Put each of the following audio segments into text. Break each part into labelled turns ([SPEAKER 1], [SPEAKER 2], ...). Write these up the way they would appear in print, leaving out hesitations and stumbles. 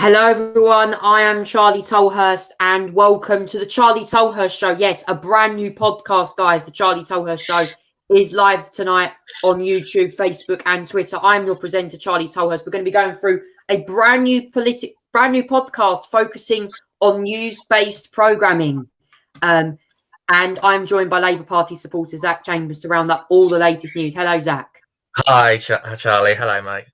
[SPEAKER 1] Hello everyone, I am Charlie Tolhurst and welcome to the Charlie Tolhurst Show. Yes, a brand new podcast, guys. The Charlie Tolhurst Show is live tonight on YouTube, Facebook and Twitter. I'm your presenter, Charlie Tolhurst. We're going to be going through a brand new podcast focusing on news-based programming. And I'm joined by Labour Party supporter Zach Chambers to round up all the latest news. Hello, Zach.
[SPEAKER 2] Hi, Charlie. Hello, mate.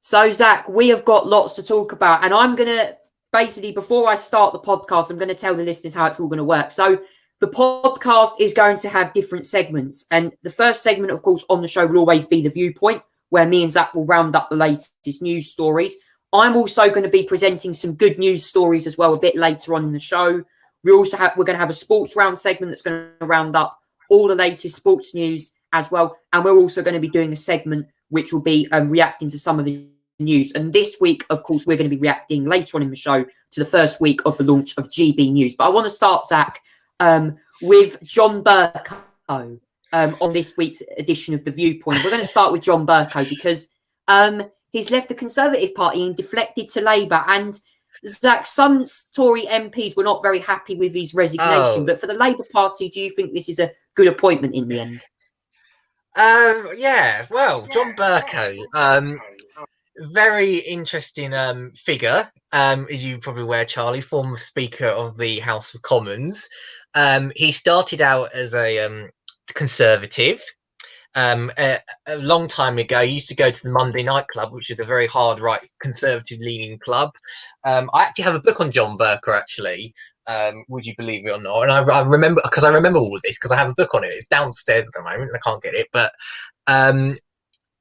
[SPEAKER 1] So, Zach, we have got lots to talk about, and I'm going to basically, before I start the podcast, I'm going to tell the listeners how it's all going to work. So, the podcast is going to have different segments, and the first segment, of course, on the show will always be the viewpoint, where me and Zach will round up the latest news stories. I'm also going to be presenting some good news stories as well a bit later on in the show. We're going to have a sports round segment that's going to round up all the latest sports news as well, and we're also going to be doing a segment which will be reacting to some of the news. And this week, of course, we're going to be reacting later on in the show to the first week of the launch of GB News. But I want to start, Zach, with John Bercow on this week's edition of The Viewpoint. We're going to start with John Bercow because he's left the Conservative Party and deflected to Labour. And, Zach, some Tory MPs were not very happy with his resignation. But for the Labour Party, do you think this is a good appointment in the end?
[SPEAKER 2] Yeah, well, John Bercow, very interesting figure, as you probably aware, Charlie, former Speaker of the House of Commons. He started out as a Conservative. A long time ago, he used to go to the Monday Night Club, which is a very hard right Conservative-leaning club. I actually have a book on John Bercow, actually. Would you believe it or not? And I remember, because I remember all of this, because I have a book on it. It's downstairs at the moment, and I can't get it. But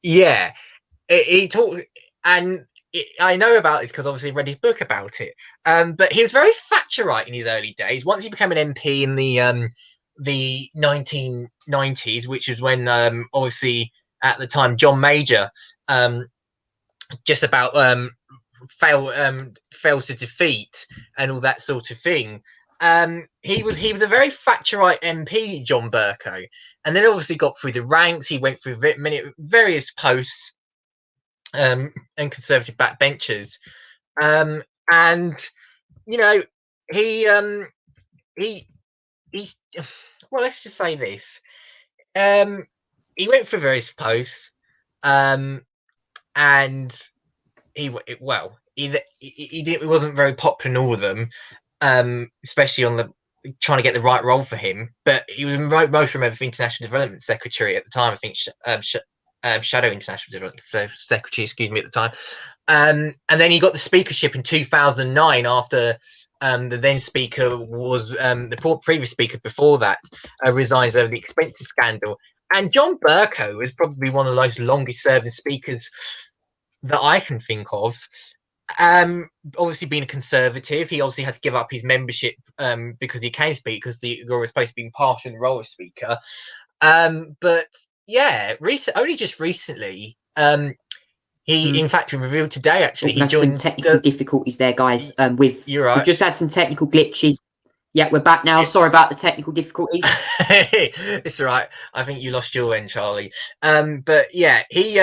[SPEAKER 2] yeah, he talked, and I know about this because obviously I read his book about it. But he was very Thatcherite in his early days. Once he became an MP in the 1990s, which was when obviously at the time John Major just about failed to defeat and all that sort of thing. He was a very Thatcherite MP, John Bercow, and then obviously got through the ranks. He went through various posts and Conservative backbenchers, and you know he well, let's just say this. He went for various posts, and he wasn't very popular in all of them, especially on the trying to get the right role for him. But he was most remembered for International Development Secretary at the time. I think Shadow International Development Secretary, excuse me, at the time. And then he got the speakership in 2009 after the then speaker was the previous speaker before that resigns over the expenses scandal. And John Bercow is probably one of the longest serving speakers that I can think of. Obviously being a Conservative, he obviously had to give up his membership because he can speak, because you're supposed to be impartial in the role of speaker. But yeah, only just recently, he in fact revealed today actually he joined
[SPEAKER 1] some technical difficulties there, guys.
[SPEAKER 2] You're right.
[SPEAKER 1] We've just had some technical glitches. Yeah, we're back now. Sorry about the technical difficulties.
[SPEAKER 2] It's all right. I think you lost your end, Charlie. But yeah, he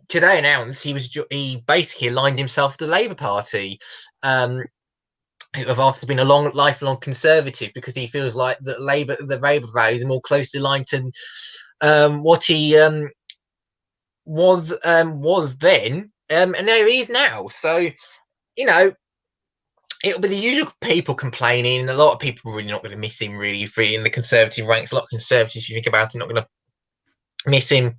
[SPEAKER 2] today announced he basically aligned himself with the Labour Party. After being a lifelong Conservative, because he feels like that the Labour values are more closely aligned to what he was then, and now he is now. So, it'll be the usual people complaining. A lot of people are really not going to miss him, really, in the Conservative ranks. A lot of Conservatives, if you think about it, not going to miss him.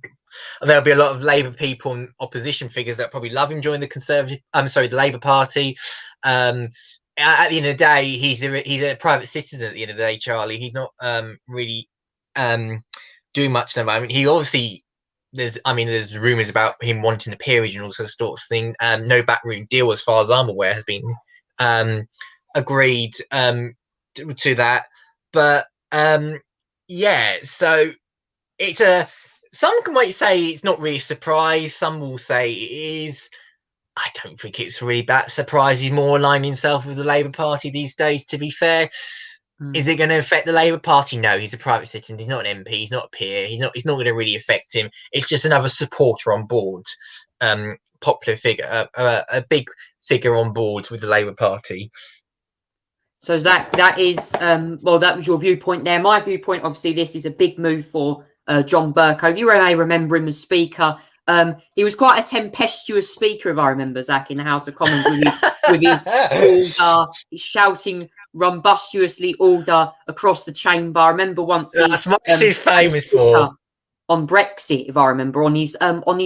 [SPEAKER 2] There'll be a lot of Labour people and opposition figures that probably love him joining the Labour Party. At the end of the day, he's a private citizen. At the end of the day, Charlie, he's not really doing much at the moment. He obviously there's rumours about him wanting a peerage and all sorts of thing. No backroom deal, as far as I'm aware, has been agreed to that. But yeah, so it's some might say it's not really a surprise. Some will say it is. I don't think it's really that surprise. He's more aligning himself with the Labour Party these days, to be fair. Is it going to affect the Labour Party? No, he's a private citizen. He's not an MP. He's not a peer. He's not going to really affect him. It's just another supporter on board, popular figure, a big figure on board with the Labour Party.
[SPEAKER 1] So Zach, that is well, that was your viewpoint there. My viewpoint, obviously, this is a big move for John Bercow. If you may remember him as Speaker, he was quite a tempestuous speaker, if I remember, Zach, in the House of Commons with his order, he's shouting rumbunctiously order across the chamber. I remember once
[SPEAKER 2] That's what he's famous for.
[SPEAKER 1] On Brexit, if I remember, on his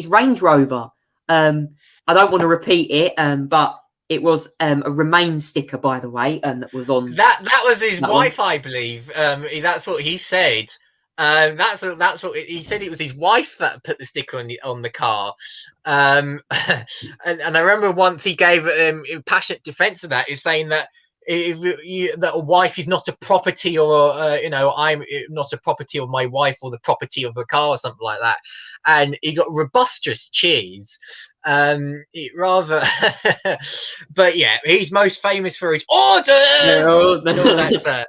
[SPEAKER 1] Range Rover. I don't want to repeat it, but it was a Remain sticker, by the way, that was on.
[SPEAKER 2] That was his wife, I believe. That's what he said. That's what he said. It was his wife that put the sticker on the car. And I remember once he gave passionate defence of that, is saying that that a wife is not a property, or I'm not a property of my wife or the property of the car, or something like that. And he got robustious cheers. It rather but yeah, he's most famous for his orders. That's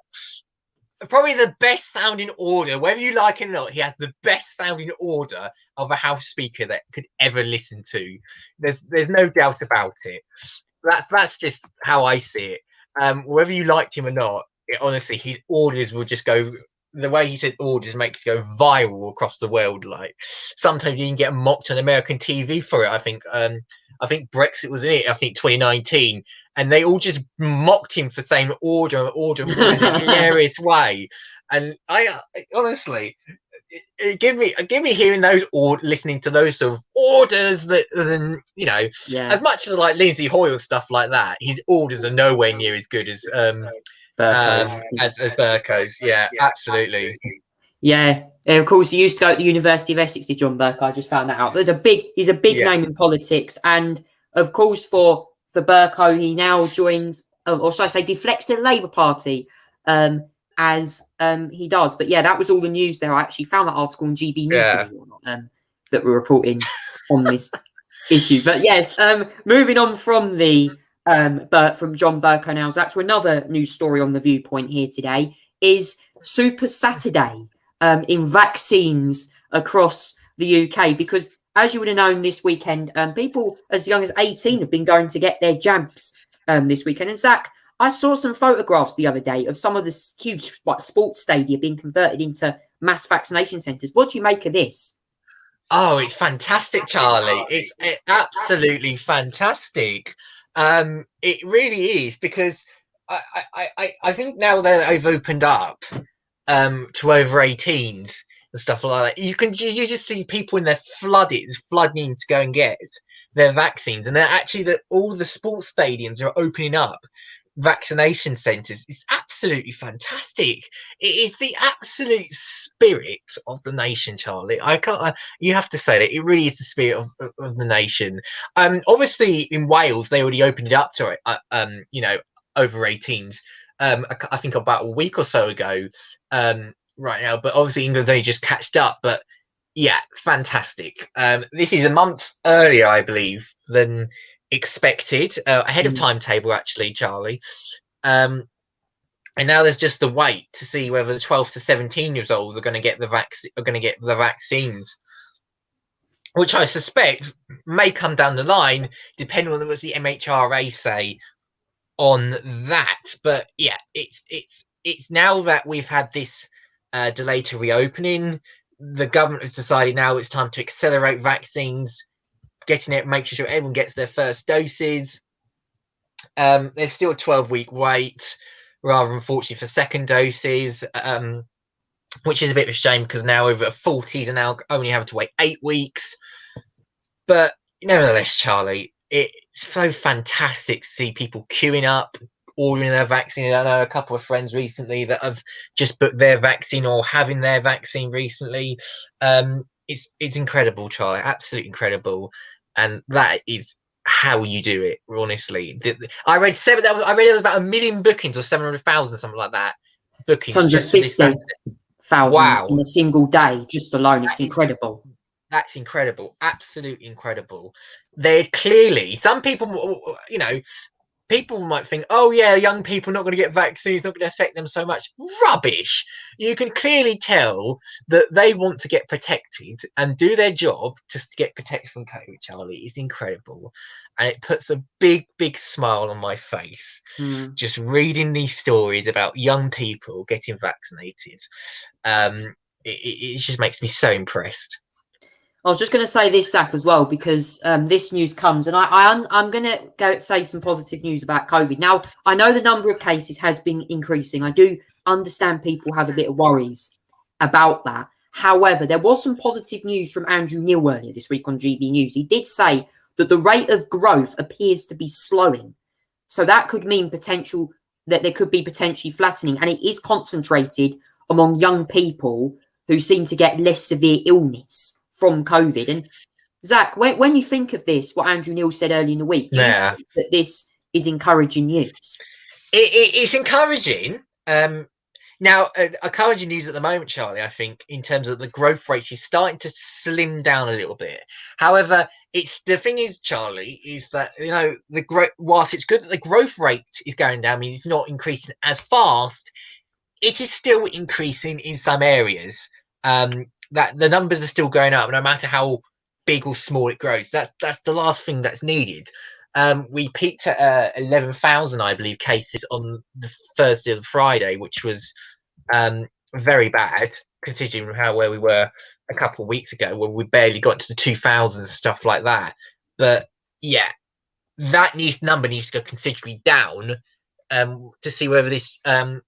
[SPEAKER 2] probably the best sounding order, whether you like it or not. He has the best sounding order of a House Speaker that could ever listen to. There's no doubt about it. That's just how I see it. Whether you liked him or not, honestly, his orders will just go. The way he said orders makes it go viral across the world. Like, sometimes you can get mocked on American TV for it. I think Brexit was in it. I think 2019, and they all just mocked him for saying order in a hilarious way. And I honestly, give me hearing those or listening to those sort of orders that, as much as like Lindsay Hoyle stuff like that, his orders are nowhere near as good as Bercow's. Yeah, absolutely.
[SPEAKER 1] Yeah, and of course, he used to go to the University of Essex, did John Bercow. I just found that out. So he's a big name in politics, and of course, for Bercow, he now joins, or should I say, deflects the Labour Party, as he does. But yeah, that was all the news there. I actually found that article on GB News, that were reporting on this issue. But yes, moving on from from John Bercow now, Zach, to another news story on the Viewpoint here today is Super Saturday in vaccines across the UK, because as you would have known this weekend, people as young as 18 have been going to get their jabs this weekend. And Zach, I saw some photographs the other day of some of the huge sports stadia being converted into mass vaccination centres. What do you make of this?
[SPEAKER 2] Oh, it's fantastic, Charlie. It's absolutely fantastic. It really is, because I think now that they've opened up to over 18s and stuff like that, you just see people in their flooding to go and get their vaccines, and they're actually that all the sports stadiums are opening up vaccination centres. It's absolutely fantastic. It is the absolute spirit of the nation, Charlie. You have to say that it really is the spirit of the nation. Obviously in Wales they already opened it up to over 18s I think about a week or so ago right now, but obviously England's only just catched up. But yeah, fantastic. This is a month earlier, I believe, than expected, ahead of timetable actually, Charlie. And now there's just the wait to see whether the 12 to 17 years olds are going to get the vaccines, which I suspect may come down the line depending on what the MHRA say on that. But yeah, it's now that we've had this delay to reopening, the government has decided now it's time to accelerate vaccines, getting it, making sure everyone gets their first doses. There's still a 12-week wait, rather unfortunately for second doses, which is a bit of a shame, because now over 40s are now only having to wait 8 weeks. But nevertheless, Charlie, it's so fantastic to see people queuing up, ordering their vaccine. I know a couple of friends recently that have just booked their vaccine or having their vaccine recently. It's incredible, Charlie, absolutely incredible. And that is how you do it, honestly. I read there was about 1 million bookings, or 700,000, something like that. Bookings just for this Saturday.
[SPEAKER 1] Wow. In a single day, just alone. It's incredible.
[SPEAKER 2] That's incredible. Absolutely incredible. They're clearly, some people, people might think, oh yeah, young people not going to get vaccines, not going to affect them so much. Rubbish. You can clearly tell that they want to get protected and do their job just to get protected from COVID, Charlie. It's incredible. And it puts a big, big smile on my face. Just reading these stories about young people getting vaccinated. It just makes me so impressed.
[SPEAKER 1] I was just going to say this, Zach, as well, because this news comes, and I'm going to go say some positive news about COVID. Now, I know the number of cases has been increasing. I do understand people have a bit of worries about that. However, there was some positive news from Andrew Neil earlier this week on GB News. He did say that the rate of growth appears to be slowing. So that could mean that there could be potentially flattening, and it is concentrated among young people who seem to get less severe illness from COVID. And Zach, when you think of this, what Andrew Neil said earlier in the week, do you think that this is encouraging news?
[SPEAKER 2] It's encouraging. Now, encouraging news at the moment, Charlie, I think, in terms of the growth rate is starting to slim down a little bit. However, the thing is, Charlie, is that, you know, whilst it's good that the growth rate is going down, I mean, it's not increasing as fast, it is still increasing in some areas. That the numbers are still going up, no matter how big or small it grows. That's the last thing that's needed. We peaked at 11,000, I believe, cases on the Thursday or the Friday, which was very bad considering where we were a couple of weeks ago, where we barely got to the 2,000s and stuff like that. But yeah, that number needs to go considerably down to see whether this July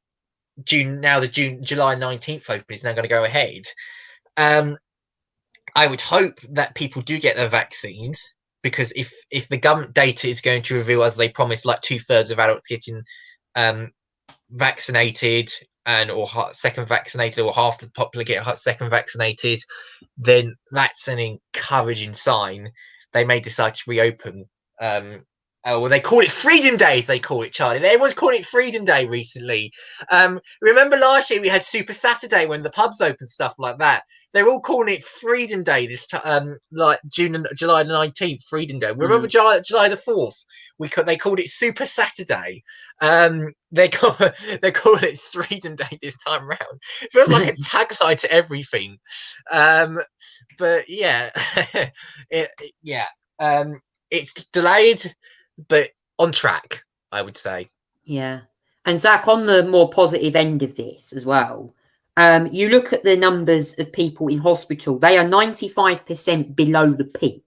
[SPEAKER 2] 19th open is now going to go ahead. I would hope that people do get their vaccines, because if the government data is going to reveal, as they promised, like 2/3 of adults getting vaccinated or second vaccinated, or half the population get second vaccinated, then that's an encouraging sign. They may decide to reopen. Well, they call it Freedom Day. They call it, Charlie. Everyone's calling it Freedom Day recently. Remember last year we had Super Saturday when the pubs opened, stuff like that. They're all calling it Freedom Day this time, like July the 19th, Freedom Day. Remember July the 4th? They called it Super Saturday. They call it Freedom Day this time around. It feels like a tagline to everything. But yeah, it's delayed, but on track, I would say.
[SPEAKER 1] Yeah. And Zach, on the more positive end of this as well, you look at the numbers of people in hospital, they are 95% below the peak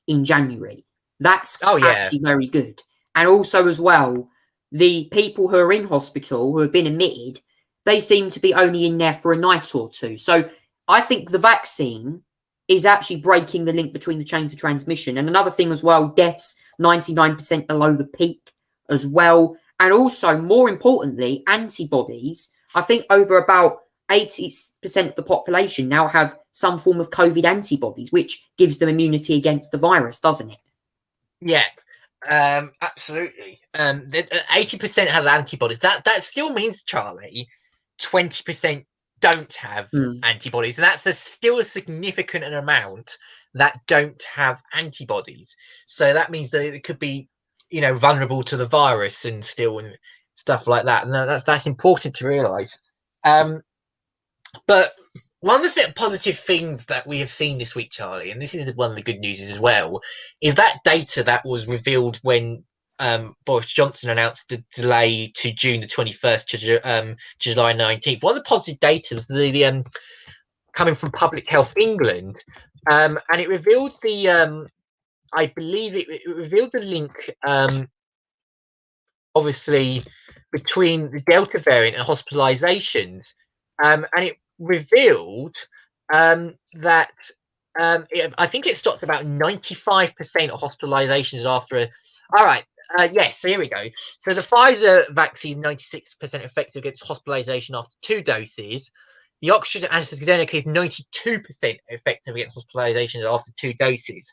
[SPEAKER 1] in January. That's actually very good. And also as well, the people who are in hospital, who have been admitted, they seem to be only in there for a night or two. So I think the vaccine is actually breaking the link between the chains of transmission. And another thing as well, deaths 99% below the peak as well. And also, more importantly, antibodies. I think over about 80% of the population now have some form of COVID antibodies, which gives them immunity against the virus, doesn't it?
[SPEAKER 2] Yeah, absolutely. 80% have antibodies. That still means, Charlie, 20% don't have antibodies, and that's still a significant amount that don't have antibodies. So that means that it could be, vulnerable to the virus and stuff like that. And that's important to realise. But one of the positive things that we have seen this week, Charlie, and this is one of the good news as well, is that data that was revealed when Boris Johnson announced the delay to June the 21st to July 19th. One of the positive data was the coming from Public Health England, and it revealed I believe it revealed the link, obviously, between the Delta variant and hospitalizations, and it revealed that I think it stopped about 95% of hospitalizations after all right. Yes, so here we go. So the Pfizer vaccine, 96% effective against hospitalization after 2 doses. The Oxford AstraZeneca is 92% effective against hospitalizations after 2 doses.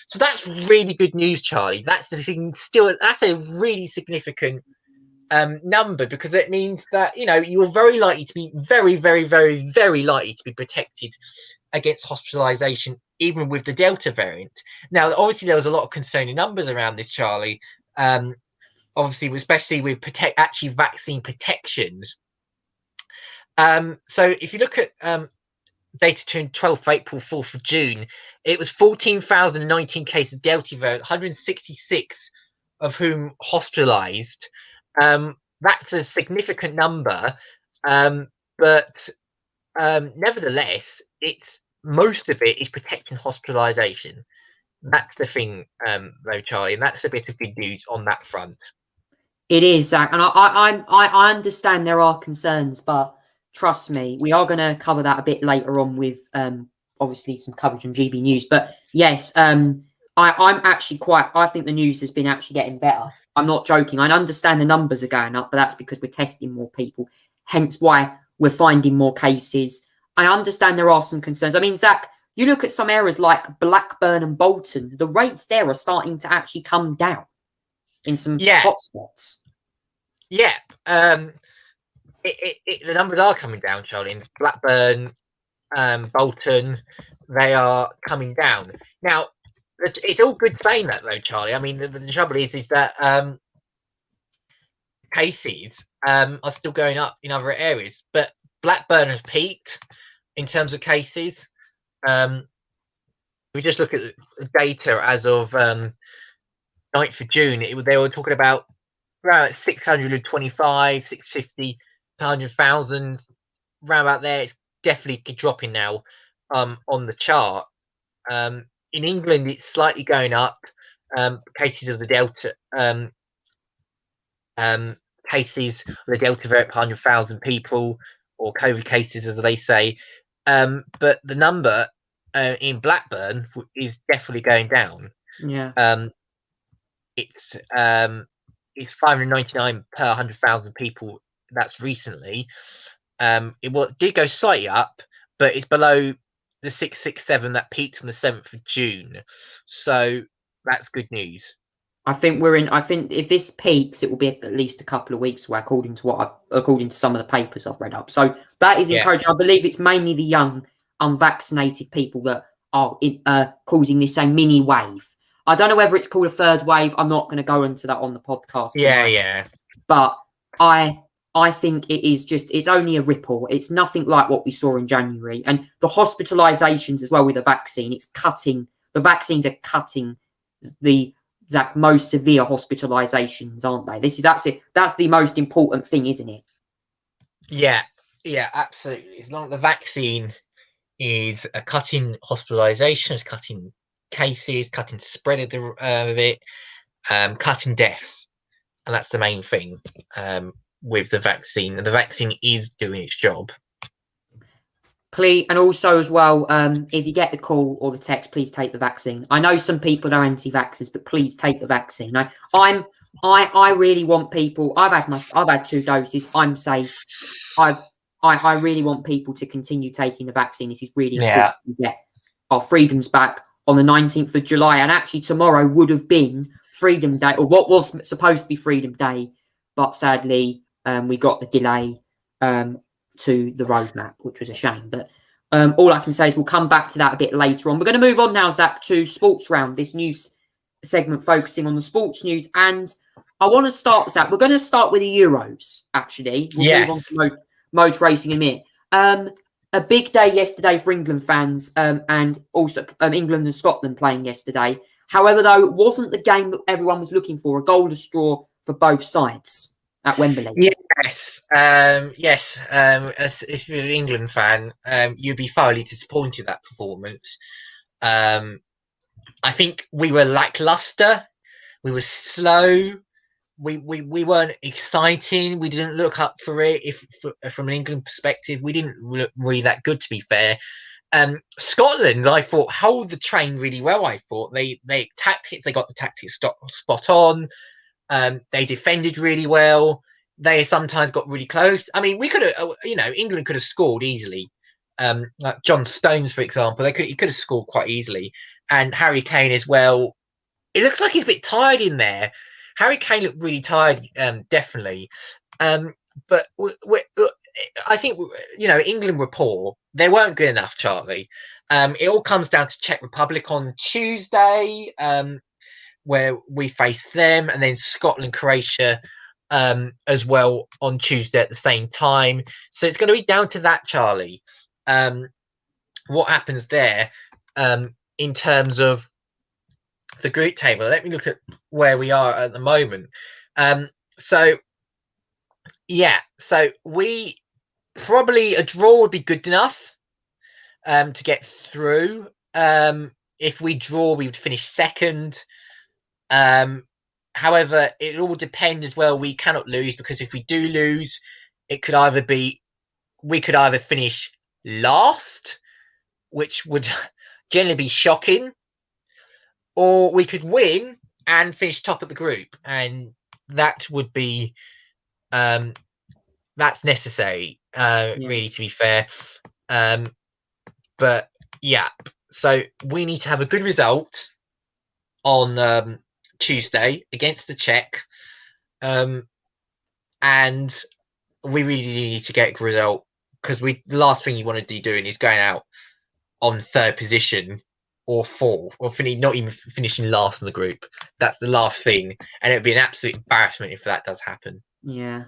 [SPEAKER 2] So that's really good news, Charlie. That's a really significant number, because it means that you're very likely to be very, very, very, very likely to be protected against hospitalization, even with the Delta variant. Now, obviously, there was a lot of concerning numbers around this, Charlie. obviously, especially with actually vaccine protections. So if you look at data between 12th April, 4th of June, it was 14,019 cases of Delta variant, 166 of whom hospitalised. That's a significant number, but nevertheless, it's most of it is protecting hospitalisation. That's the thing, though, Charlie, and that's a bit of good news on that front.
[SPEAKER 1] It is, Zach, and I understand there are concerns, but trust me, we are going to cover that a bit later on with obviously some coverage on GB News. But yes, I'm actually I think the news has been actually getting better. I'm not joking. I understand the numbers are going up, but that's because we're testing more people. Hence why we're finding more cases. I understand there are some concerns. I mean, Zach, you look at some areas like Blackburn and Bolton, the rates there are starting to actually come down in some hotspots.
[SPEAKER 2] Yeah. The numbers are coming down, Charlie. In Blackburn, Bolton, they are coming down. Now, it's all good saying that, though, Charlie. I mean, the trouble is that cases are still going up in other areas, but Blackburn has peaked in terms of cases. We just look at the data as of 9th of June. They were talking about around 625, 650, 100,000, around about there. It's definitely dropping now on the chart. In England, it's slightly going up. Cases of the Delta cases of the Delta variant per 100,000 people, or COVID cases, as they say. But the number in Blackburn is definitely going down.
[SPEAKER 1] Yeah.
[SPEAKER 2] It's 599 per 100,000 people. That's recently. It did go slightly up, but it's below the 667 that peaked on the 7th of June. So that's good news.
[SPEAKER 1] I think if this peaks, it will be at least a couple of weeks away, according to some of the papers I've read up. So that is encouraging. I believe it's mainly the young, unvaccinated people that are causing this mini wave. I don't know whether it's called a third wave. I'm not going to go into that on the podcast tonight.
[SPEAKER 2] Yeah.
[SPEAKER 1] But I think it's only a ripple. It's nothing like what we saw in January. And the hospitalizations as well with the vaccine, the vaccines are cutting the most severe hospitalizations, aren't they? That's it. That's the most important thing, isn't it?
[SPEAKER 2] Yeah, absolutely. It's like the vaccine is cutting hospitalizations, cutting cases, cutting spread of it, cutting deaths, and that's the main thing with the vaccine. And the vaccine is doing its job.
[SPEAKER 1] Please, and also as well, if you get the call or the text, please take the vaccine. I know some people are anti-vaxxers, but please take the vaccine. I really want people. I've had 2 doses. I'm safe. I really want people to continue taking the vaccine. This is really important to get our freedoms back on the 19th of July. And actually tomorrow would have been Freedom Day, or what was supposed to be Freedom Day. But sadly, we got the delay to the roadmap, which was a shame. But all I can say is we'll come back to that a bit later on. We're going to move on now, Zach, to Sports Round, this news segment focusing on the sports news. And I want to start, Zach, we're going to start with the Euros, actually. We'll move on to motor racing in a minute. A big day yesterday for England fans, and also England and Scotland playing yesterday. However, though, it wasn't the game that everyone was looking for, a goal to straw for both sides at Wembley.
[SPEAKER 2] Yes. As if you're an England fan, you'd be thoroughly disappointed with that performance. I think we were lackluster. We were slow. We weren't exciting. We didn't look up for it. From an England perspective, we didn't look really that good, to be fair. Scotland, I thought, held the train really well. I thought they got the tactics spot on. They defended really well. They sometimes got really close. I mean, we could have, England could have scored easily. Like John Stones, for example, he could have scored quite easily, and Harry Kane as well. It looks like he's a bit tired in there. Harry Kane looked really tired, definitely. But I think England were poor. They weren't good enough, Charlie. It all comes down to Czech Republic on Tuesday. where we face them, and then Scotland, Croatia as well on Tuesday at the same time. So it's going to be down to that, Charlie. What happens there in terms of the group table? Let me look at where we are at the moment. So we probably a draw would be good enough to get through. If we draw, we would finish second. However, it all depends as well. We cannot lose, because if we do lose, it could either be we could either finish last, which would generally be shocking, or we could win and finish top of the group, and that would be that's necessary, really, to be fair. But yeah, so we need to have a good result on Tuesday against the Czech, and we really need to get a result, because the last thing you want to be doing is going out on third position or fourth, or not even finishing last in the group. That's the last thing, and it would be an absolute embarrassment if that does happen.
[SPEAKER 1] Yeah.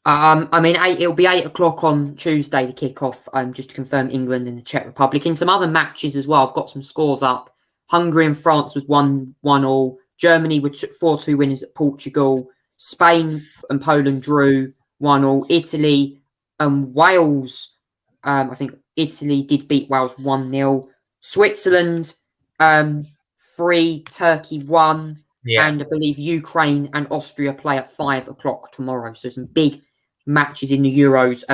[SPEAKER 1] I mean, it'll be 8 o'clock on Tuesday, the kickoff, just to confirm England and the Czech Republic. In some other matches as well, I've got some scores up. Hungary and France was 1-1. Germany were 4-2 winners at Portugal. Spain and Poland drew 1-1. Italy and Wales, I think Italy did beat Wales 1-0. Switzerland 3, Turkey 1.
[SPEAKER 2] Yeah.
[SPEAKER 1] And I believe Ukraine and Austria play at 5 o'clock tomorrow. So some big matches in the Euros.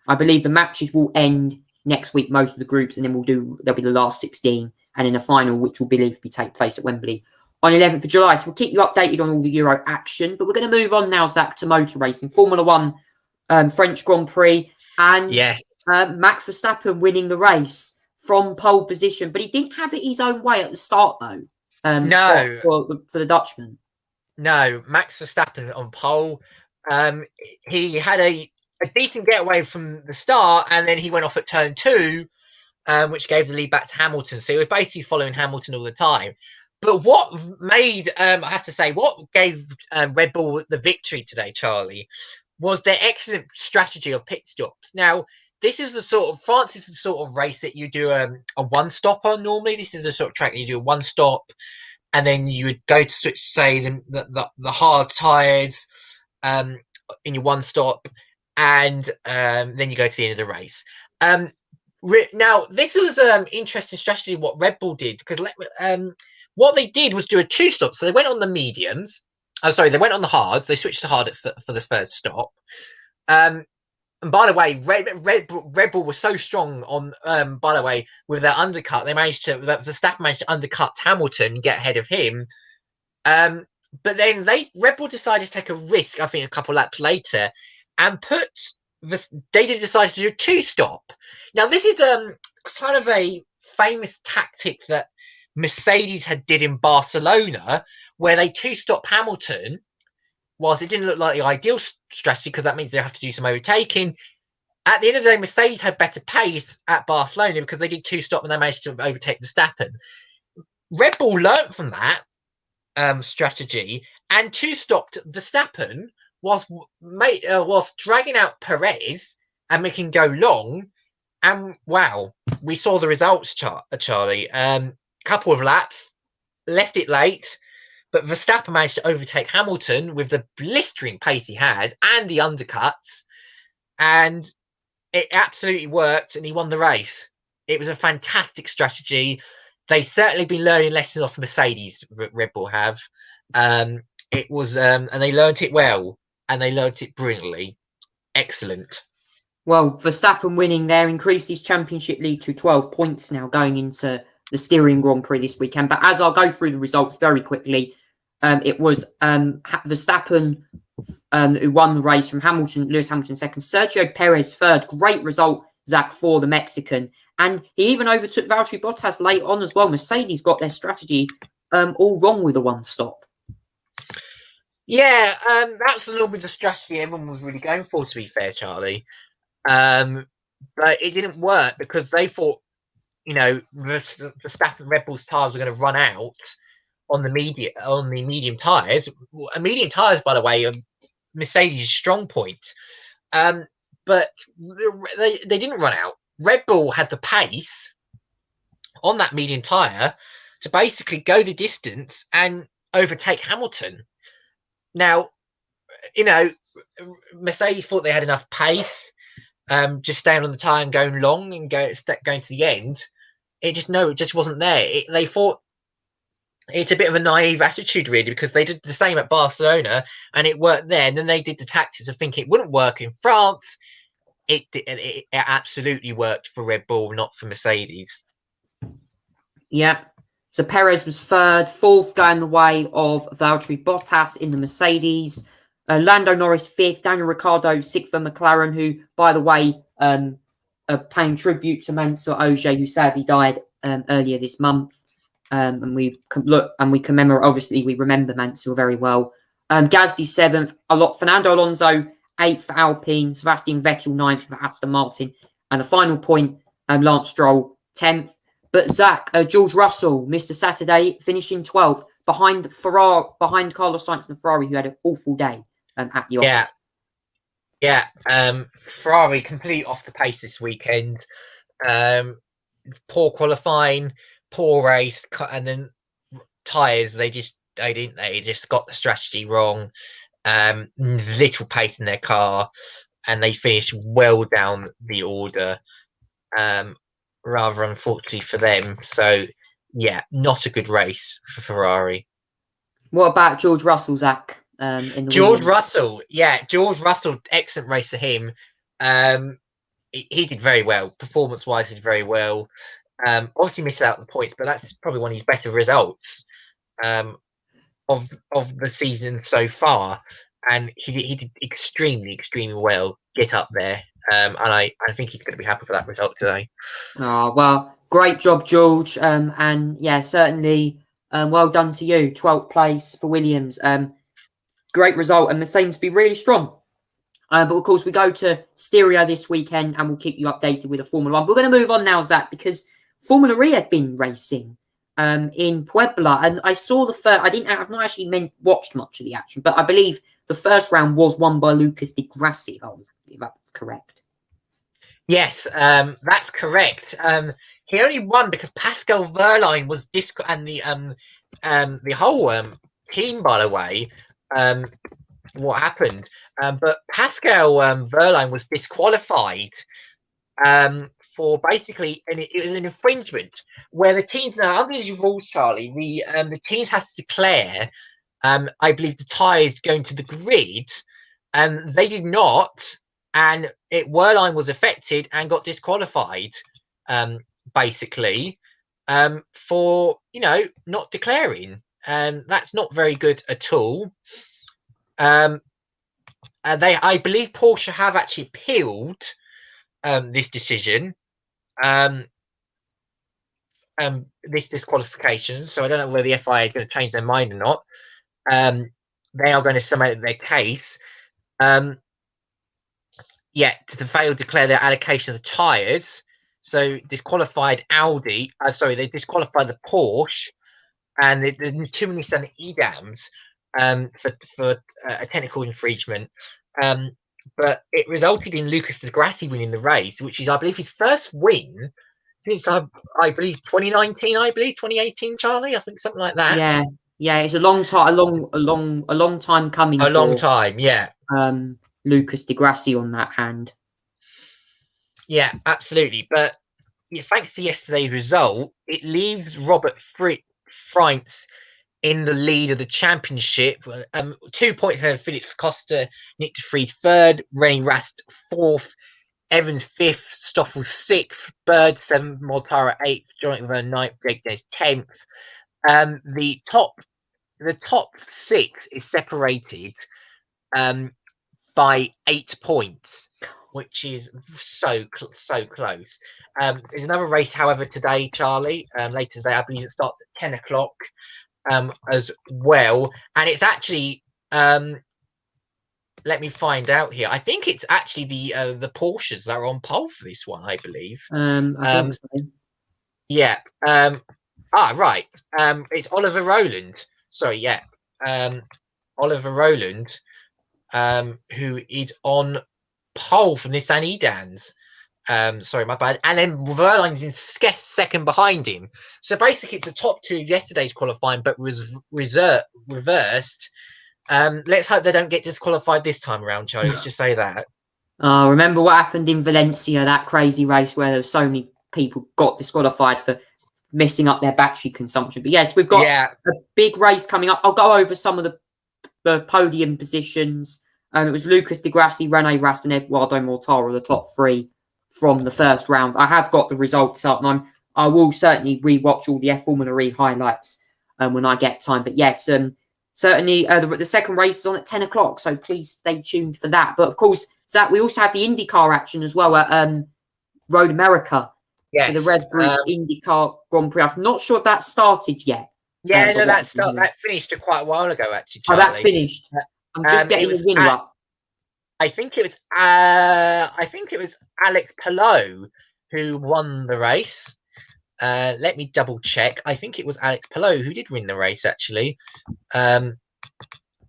[SPEAKER 1] I believe the matches will end next week, most of the groups, and then there'll be the last 16, and then the final, which will take place at Wembley on 11th of July. So we'll keep you updated on all the Euro action. But we're going to move on now, Zach, to motor racing. Formula One, French Grand Prix, and Max Verstappen winning the race from pole position. But he didn't have it his own way at the start, though.
[SPEAKER 2] No,
[SPEAKER 1] for the Dutchman.
[SPEAKER 2] No, Max Verstappen on pole. He had a decent getaway from the start, and then he went off at turn 2, which gave the lead back to Hamilton. So he was basically following Hamilton all the time. But what made, I have to say, what gave Red Bull the victory today, Charlie, was their excellent strategy of pit stops. Now, this is the sort of, France is the sort of race that you do a one-stop on normally. This is the sort of track that you do a one-stop, and then you would go to switch, say, the hard tyres in your one-stop, and then you go to the end of the race. Now, this was interesting strategy what Red Bull did, because what they did was do a two-stop. So they went on the mediums. They went on the hards. They switched to hard for the first stop. And by the way, Red Bull was so strong on. By the way, with their undercut, Verstappen managed to undercut Hamilton and get ahead of him. But then Red Bull decided to take a risk. I think a couple laps later, and they decided to do a two-stop. Now this is kind of a famous tactic that Mercedes did in Barcelona, where they two-stop Hamilton. Whilst it didn't look like the ideal strategy, because that means they have to do some overtaking, at the end of the day, Mercedes had better pace at Barcelona because they did two-stop and they managed to overtake Verstappen. Red Bull learnt from that strategy and two-stopped Verstappen whilst dragging out Perez and making go long. And wow, we saw the results, Charlie. Couple of laps, left it late. But Verstappen managed to overtake Hamilton with the blistering pace he had and the undercuts. And it absolutely worked, and he won the race. It was a fantastic strategy. They've certainly been learning lessons off Mercedes, Red Bull have. It was, and they learnt it well, and they learnt it brilliantly. Excellent.
[SPEAKER 1] Well, Verstappen winning there increased his championship lead to 12 points now going into the Styrian Grand Prix this weekend. But as I'll go through the results very quickly, it was Verstappen who won the race from Lewis Hamilton second, Sergio Perez third. Great result, Zach, for the Mexican. And he even overtook Valtteri Bottas late on as well. Mercedes got their strategy all wrong with the one stop.
[SPEAKER 2] Yeah, that's a little bit of strategy everyone was really going for, to be fair, Charlie. But it didn't work because they thought, Verstappen Red Bull's tyres were going to run out on the medium tires. Medium tires, by the way, are Mercedes' strong point. But they didn't run out. Red Bull had the pace on that medium tire to basically go the distance and overtake Hamilton. Now, Mercedes thought they had enough pace, just staying on the tire and going long and going to the end. It just wasn't there. They thought it's a bit of a naive attitude, really, because they did the same at Barcelona and it worked there. And then they did the tactics of thinking it wouldn't work in France. It absolutely worked for Red Bull, not for Mercedes.
[SPEAKER 1] Yeah. So Perez was third, fourth going the way of Valtteri Bottas in the Mercedes. Lando Norris fifth, Daniel Ricciardo sixth for McLaren, who, by the way, paying tribute to Mansour Ojei, who sadly died earlier this month. And we commemorate. Obviously, we remember Mansour very well. Gasly seventh, Fernando Alonso eighth for Alpine, Sebastian Vettel ninth for Aston Martin, and the final point, Lance Stroll 10th. But Zach, George Russell, Mr. Saturday, finishing 12th behind Carlos Sainz and Ferrari, who had an awful day at the office.
[SPEAKER 2] Yeah. Ferrari completely off the pace this weekend. Poor qualifying, poor race, and then tyres. They just got the strategy wrong. Little pace in their car, and they finished well down the order. Rather unfortunately for them. So, yeah, not a good race for Ferrari.
[SPEAKER 1] What about George Russell, Zach?
[SPEAKER 2] George Russell, excellent race for him. He did very well. Performance-wise, he did very well. Obviously missed out the points, but that's probably one of his better results of the season so far. And he did extremely well. Get up there. And I think he's going to be happy for that result today.
[SPEAKER 1] Oh, well, great job, George. And yeah, certainly well done to you. 12th place for Williams. Great result, and the seems to be really strong. But of course, we go to Styria this weekend, and we'll keep you updated with the Formula One. We're going to move on now, Zach, because Formula E had been racing in Puebla, and I saw the first. I've not actually watched much of the action, but I believe the first round was won by Lucas Di Grassi, if that's correct.
[SPEAKER 2] Yes, that's correct. He only won because Pascal Wehrlein was and the whole team, by the way. What happened? But Pascal Wehrlein was disqualified for basically, and it was an infringement where the teams now under these rules, Charlie, the teams have to declare. I believe the tyres going to the grid, and they did not. And Wehrlein was affected and got disqualified, basically, for not declaring. That's not very good at all. I believe Porsche have actually appealed this decision, this disqualification. So I don't know whether the FIA is going to change their mind or not. They are going to submit their case. To fail to declare their allocation of the tyres. So disqualified Audi. They disqualified the Porsche and the too many Nissan EDAMs for a technical infringement. But it resulted in Lucas Di Grassi winning the race, which is, I believe, his first win since I believe 2019. 2018, Charlie. I think something like that.
[SPEAKER 1] Yeah. It's a long time, a long time coming.
[SPEAKER 2] Long time, yeah.
[SPEAKER 1] Lucas Di Grassi on that hand.
[SPEAKER 2] Yeah, absolutely. But thanks to yesterday's result, it leaves Robert Frijns in the lead of the championship. 2 points ahead of Felix Costa, Nick de Vries third, René Rast fourth, Evans fifth, Stoffel sixth, Bird seventh, Mortara eighth, John McVerne ninth, Jake Dennis 10th. The top six is separated by 8 points, which is so close. There's another race, however, today, Charlie, later today. I believe it starts at 10 o'clock as well. And it's actually, let me find out here. I think it's actually the Porsches that are on pole for this one, I believe.
[SPEAKER 1] I think so.
[SPEAKER 2] Yeah. Right. It's Oliver Rowland. Sorry, yeah. Oliver Rowland, who is on pole from Nissan Edans. Sorry, my bad. And then Verline's in second behind him. So basically, it's the top two of yesterday's qualifying, but reversed. Let's hope they don't get disqualified this time around, Charlie. Let's just say that.
[SPEAKER 1] Remember what happened in Valencia, that crazy race where there were so many people got disqualified for messing up their battery consumption. But yes, we've got a big race coming up. I'll go over some of the podium positions. It was Lucas Di Grassi, Rene Rast, and Eduardo Mortara, the top three from the first round. I have got the results up, and I will certainly rewatch all the F Formula E highlights when I get time. But yes, certainly the second race is on at 10 o'clock, so please stay tuned for that. But of course, Zach, we also have the IndyCar action as well at Road America.
[SPEAKER 2] Yes.
[SPEAKER 1] For the Red Group IndyCar Grand Prix. I'm not sure if that started yet.
[SPEAKER 2] Yeah, no, that finished quite a while ago, actually, Charlie.
[SPEAKER 1] Oh, that's finished. I'm just getting the winner up.
[SPEAKER 2] I think it was Alex Palou who won the race. Let me double check. I think it was Alex Palou who did win the race, actually.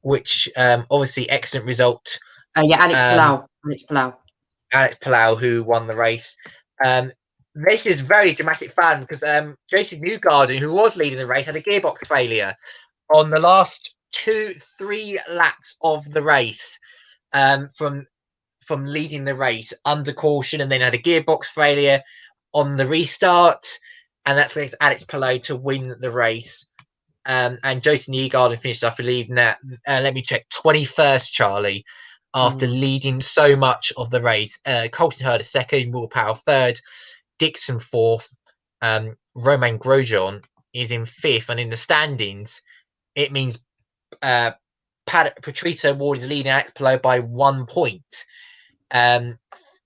[SPEAKER 2] Which obviously excellent result.
[SPEAKER 1] Yeah, Alex Palou. Alex
[SPEAKER 2] Palou who won the race. This is very dramatic fun because Jason Newgarden, who was leading the race, had a gearbox failure on the last 2-3 laps of the race. From leading the race under caution, and then had a gearbox failure on the restart, and that led Alex Palou to win the race. And Jason Newgarden finished, I believe, that let me check, 21st, Charlie, after leading so much of the race. Colton Herta second, Will Powell third, Dixon fourth, Romain Grosjean is in fifth, and in the standings, it means Patrice Ward is leading Alex Palou by 1 point, and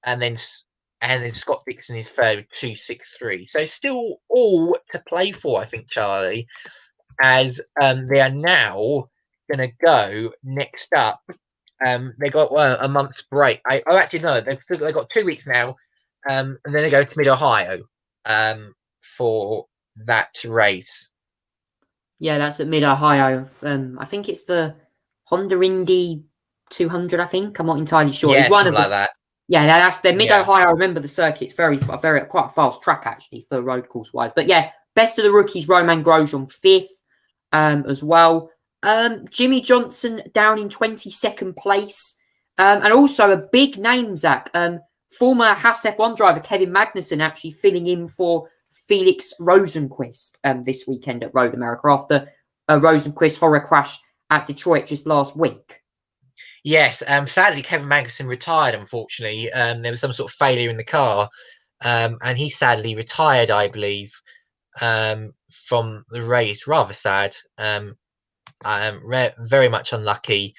[SPEAKER 2] then Scott Dixon is third with 2.63. So still all to play for, I think, Charlie, as they are now going to go next up. They got a month's break. Actually no, they've got 2 weeks now. And then they go to Mid-Ohio for that race.
[SPEAKER 1] Yeah, that's at Mid-Ohio. I think it's the Honda Indy 200, I think. I'm not entirely sure.
[SPEAKER 2] Yeah,
[SPEAKER 1] it's one
[SPEAKER 2] something like that.
[SPEAKER 1] Yeah, that's the Mid-Ohio. I remember the circuit. It's quite a fast track, actually, for road course-wise. But yeah, best of the rookies, Romain Grosjean, fifth as well. Jimmy Johnson down in 22nd place. And also a big name, Zach. Former Haas F1 driver Kevin Magnussen actually filling in for Felix Rosenqvist this weekend at Road America after a Rosenqvist horror crash at Detroit just last week.
[SPEAKER 2] Yes, sadly Kevin Magnussen retired, unfortunately. There was some sort of failure in the car, and he sadly retired, I believe, from the race. Rather sad. Very much unlucky.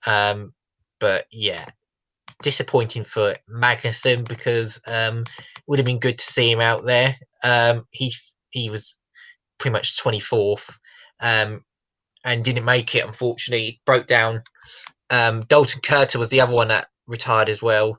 [SPEAKER 2] But yeah, disappointing for Magnussen because would have been good to see him out there. He was pretty much 24th and didn't make it, unfortunately. He broke down. Dalton Curter was the other one that retired as well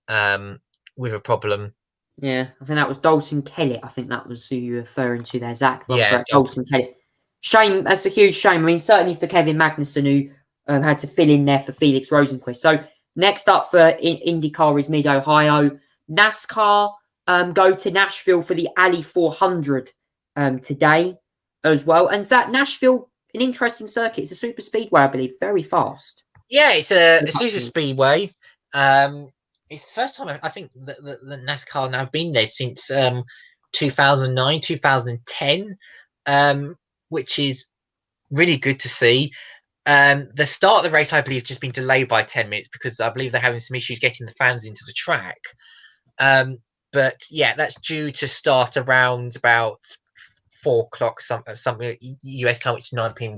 [SPEAKER 2] with a problem.
[SPEAKER 1] Yeah, I think that was Dalton Kellett. I think that was who you were referring to there, Zach.
[SPEAKER 2] Yeah,
[SPEAKER 1] Dalton Kellett. Shame. That's a huge shame. I mean, certainly for Kevin Magnussen, who had to fill in there for Felix Rosenqvist. So next up for IndyCar is Mid-Ohio. NASCAR go to Nashville for the Alley 400 today as well. And Zach, Nashville, an interesting circuit. It's a super speedway, I believe. Very fast.
[SPEAKER 2] Yeah, it's a super speedway. It's the first time I think that the NASCAR now have been there since 2009, 2010, which is really good to see. The start of the race, I believe, just been delayed by 10 minutes because I believe they're having some issues getting the fans into the track. But yeah, that's due to start around about 4 o'clock, something US time, which is 9 p.m.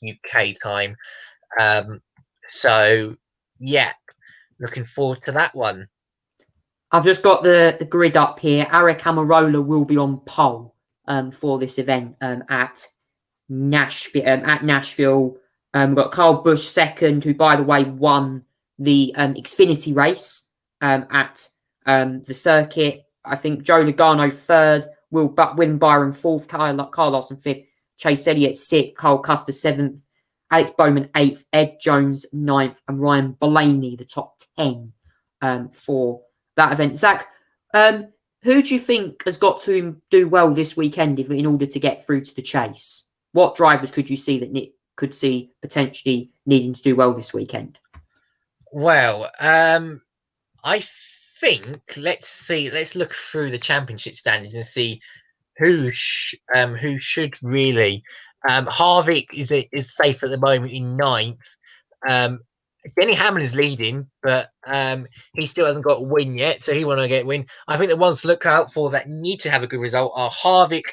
[SPEAKER 2] UK time. So yeah, looking forward to that one.
[SPEAKER 1] I've just got the grid up here. Aric Almirola will be on pole for this event at Nashville. We've got Kyle Busch second, who, by the way, won the Xfinity race at the circuit. I think Joe Logano third, Will Win Byron 4th, Carl Larson 5th, Chase Elliott 6th, Carl Custer 7th, Alex Bowman 8th, Ed Jones 9th, and Ryan Blaney the top 10 for that event. Zach, who do you think has got to do well this weekend in order to get through to the chase? What drivers could you see that Nick could see potentially needing to do well this weekend?
[SPEAKER 2] Well, I think let's look through the championship standings and see who should really. Harvick is safe at the moment in 9th. Denny Hamlin's leading, but he still hasn't got a win yet, so he want to get a win. I think the ones to look out for that need to have a good result are Harvick,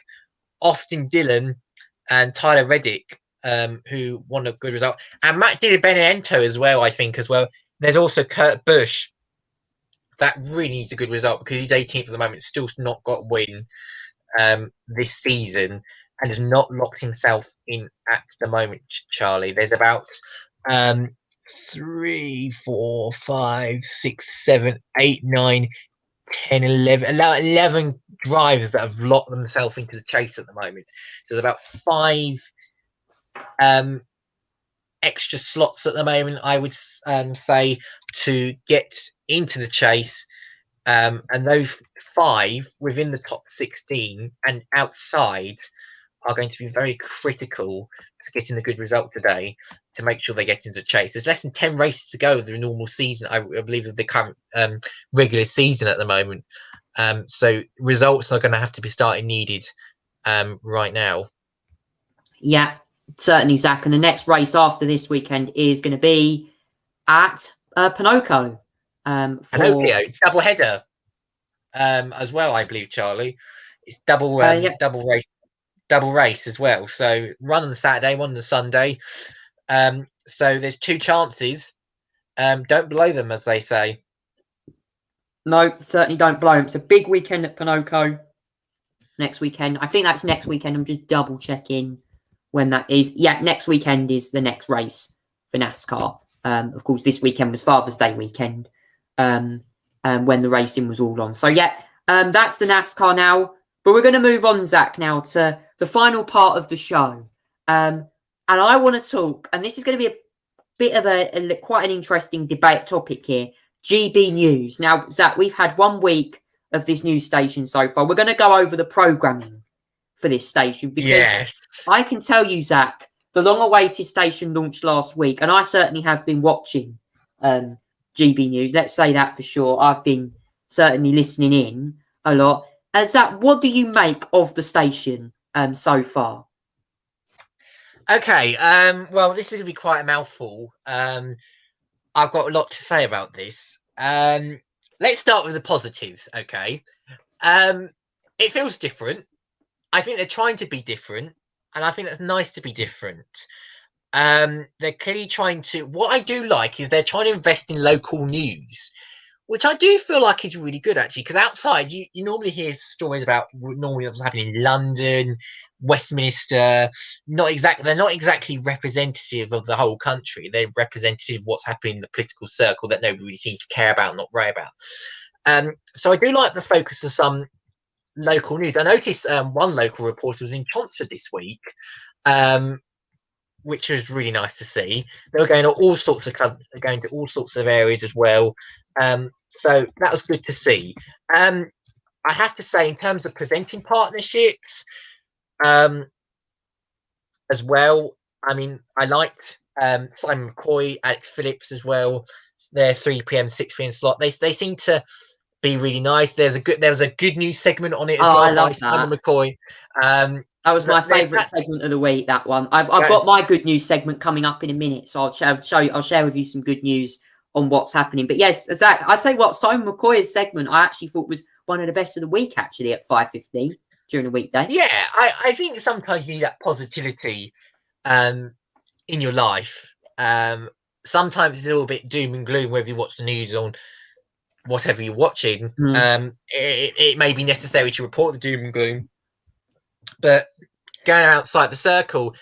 [SPEAKER 2] Austin Dillon, and Tyler Reddick, who want a good result, and Matt Di Benedetto as well. I think as well. There's also Kurt Busch. That really needs a good result because he's 18th at the moment, still not got a win this season, and has not locked himself in at the moment, Charlie. There's about 3, 4, 5, 6, 7, 8, 9, 10, 11 drivers that have locked themselves into the chase at the moment. So there's about 5 extra slots at the moment, I would say, to get into the chase. And those 5 within the top 16 and outside are going to be very critical to getting a good result today to make sure they get into the chase. There's less than 10 races to go of the normal season, I believe, of the current regular season at the moment. So results are going to have to be needed right now.
[SPEAKER 1] Yeah, certainly, Zach. And the next race after this weekend is going to be at Pinocchio.
[SPEAKER 2] Pinocchio, double header as well, I believe, Charlie. It's double race as well. So run on the Saturday, one on the Sunday. So there's 2 chances. Don't blow them, as they say.
[SPEAKER 1] No, certainly don't blow them. It's a big weekend at Pinocchio next weekend. I think that's next weekend. I'm just double checking when that is. Yeah, next weekend is the next race for NASCAR. Of course, this weekend was Father's Day weekend when the racing was all on. So yeah, that's the NASCAR now. But we're going to move on, Zach, now to the final part of the show. And I want to talk, and this is going to be a bit of quite an interesting debate topic here. GB News. Now, Zach, we've had 1 week of this news station so far. We're going to go over the programming for this station because I can tell you, Zach, the long-awaited station launched last week, and I certainly have been watching GB News. Let's say that for sure. I've been certainly listening in a lot. Zach, what do you make of the station so far?
[SPEAKER 2] Okay, well, this is going to be quite a mouthful. I've got a lot to say about this. Let's start with the positives, okay? It feels different. I think they're trying to be different, and I think that's nice to be different. They're clearly trying to... What I do like is they're trying to invest in local news, which I do feel like is really good, actually, because outside, you normally hear stories about normally what's happening in London, Westminster. They're not exactly representative of the whole country. They're representative of what's happening in the political circle that nobody really seems to care about, not worry about. So I do like the focus of some local news. I noticed one local reporter was in Chelmsford this week, which was really nice to see. They were going to all sorts of areas as well. So that was good to see. I have to say, in terms of presenting partnerships, as well, I mean, I liked Simon McCoy, Alex Phillips as well. Their 3 p.m., 6 p.m. slot. They seem to be really nice. There was a good news segment on it as well by Simon McCoy.
[SPEAKER 1] That was my favourite segment of the week. That one. I've got my good news segment coming up in a minute, so I'll share with you some good news on what's happening. But yes, Zach, I'd say what Simon McCoy's segment I actually thought was one of the best of the week, actually, at 5:15 during the weekday.
[SPEAKER 2] Yeah, I think sometimes you need that positivity in your life. Sometimes it's a little bit doom and gloom whether you watch the news on whatever you're watching. It may be necessary to report the doom and gloom, but going outside the circle,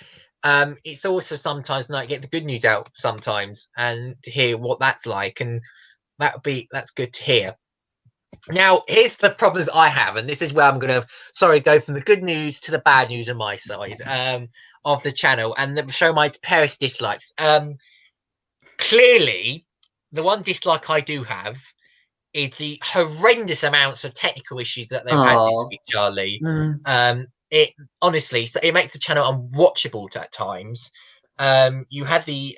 [SPEAKER 2] it's also sometimes nice to get the good news out sometimes and to hear what that's like, and that's good to hear. Now, here's the problems I have, and this is where I'm going to, go from the good news to the bad news on my side of the channel, and show my pairs dislikes. Clearly, the one dislike I do have is the horrendous amounts of technical issues that they've had this week, Charlie. It honestly, so it makes the channel unwatchable at times. You had the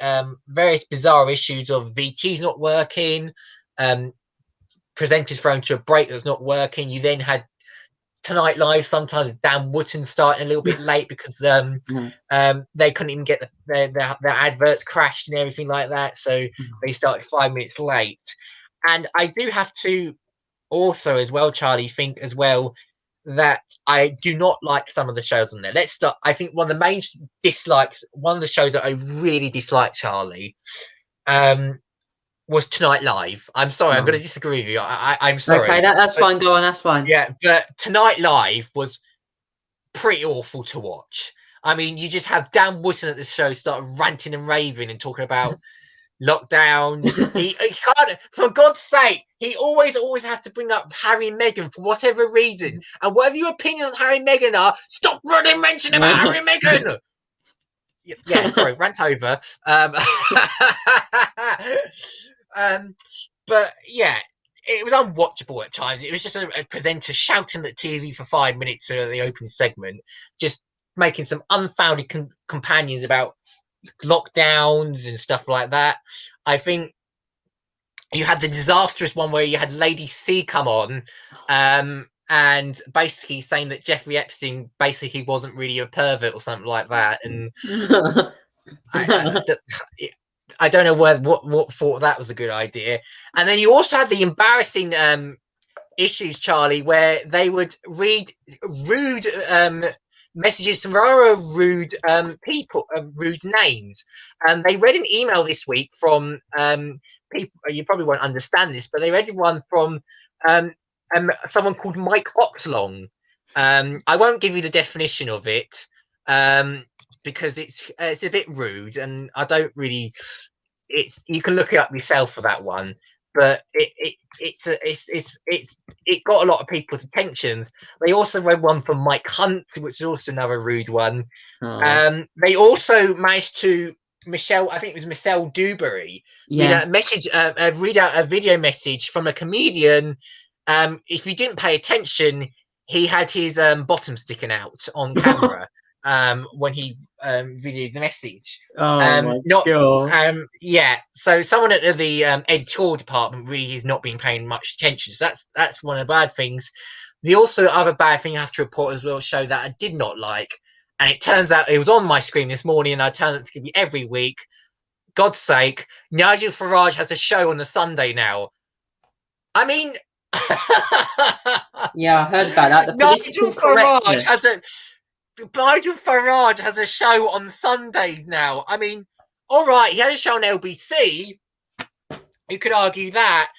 [SPEAKER 2] various bizarre issues of VTs not working, presenters thrown to a break that's not working. You then had Tonight Live sometimes with Dan Wootton starting a little bit late because they couldn't even get their adverts crashed and everything like that, so they started 5 minutes late. And I do have to also as well, Charlie, think as well that I do not like some of the shows on there. Let's start. I think one of the main dislikes, one of the shows that I really dislike, Charlie, was Tonight Live. I'm sorry, I'm going to disagree with you. I'm sorry.
[SPEAKER 1] Okay, that's fine. Go on, that's fine.
[SPEAKER 2] Yeah, but Tonight Live was pretty awful to watch. I mean, you just have Dan Wootton at the show start ranting and raving and talking about lockdowns. he can't, for God's sake, he always has to bring up Harry and Meghan for whatever reason. And whatever your opinions on Harry and Meghan are, stop running mention about Harry and Meghan. Yeah, sorry, rant over. But yeah, it was unwatchable at times. It was just a presenter shouting at TV for 5 minutes for the open segment, just making some unfounded companions about lockdowns and stuff like that. I think you had the disastrous one where you had Lady C come on and basically saying that Jeffrey Epstein basically wasn't really a pervert or something like that. And I don't know what thought that was a good idea. And then you also had the embarrassing issues, Charlie, where they would read rude messages from very rude people, rude names. And they read an email this week from people. You probably won't understand this, but they read one from someone called Mike Oxlong. I won't give you the definition of it because it's a bit rude, and I don't really. You can look it up yourself for that one. But it got a lot of people's attention. They also read one from Mike Hunt, which is also another rude one. They also managed to I think it was Michelle Dewberry, read out a video message from a comedian. If you didn't pay attention, he had his bottom sticking out on camera when he videoed the message. So someone at the editorial department really is not being paying much attention. So that's one of the bad things. The other bad thing I have to report as well, show that I did not like, and it turns out it was on my screen this morning, and I turn it to give you every week. God's sake, Nigel Farage has a show on the Sunday now. I mean,
[SPEAKER 1] yeah, I heard about that. The
[SPEAKER 2] Nigel Farage has a show on Sundays now. I mean, all right, he had a show on LBC. You could argue that,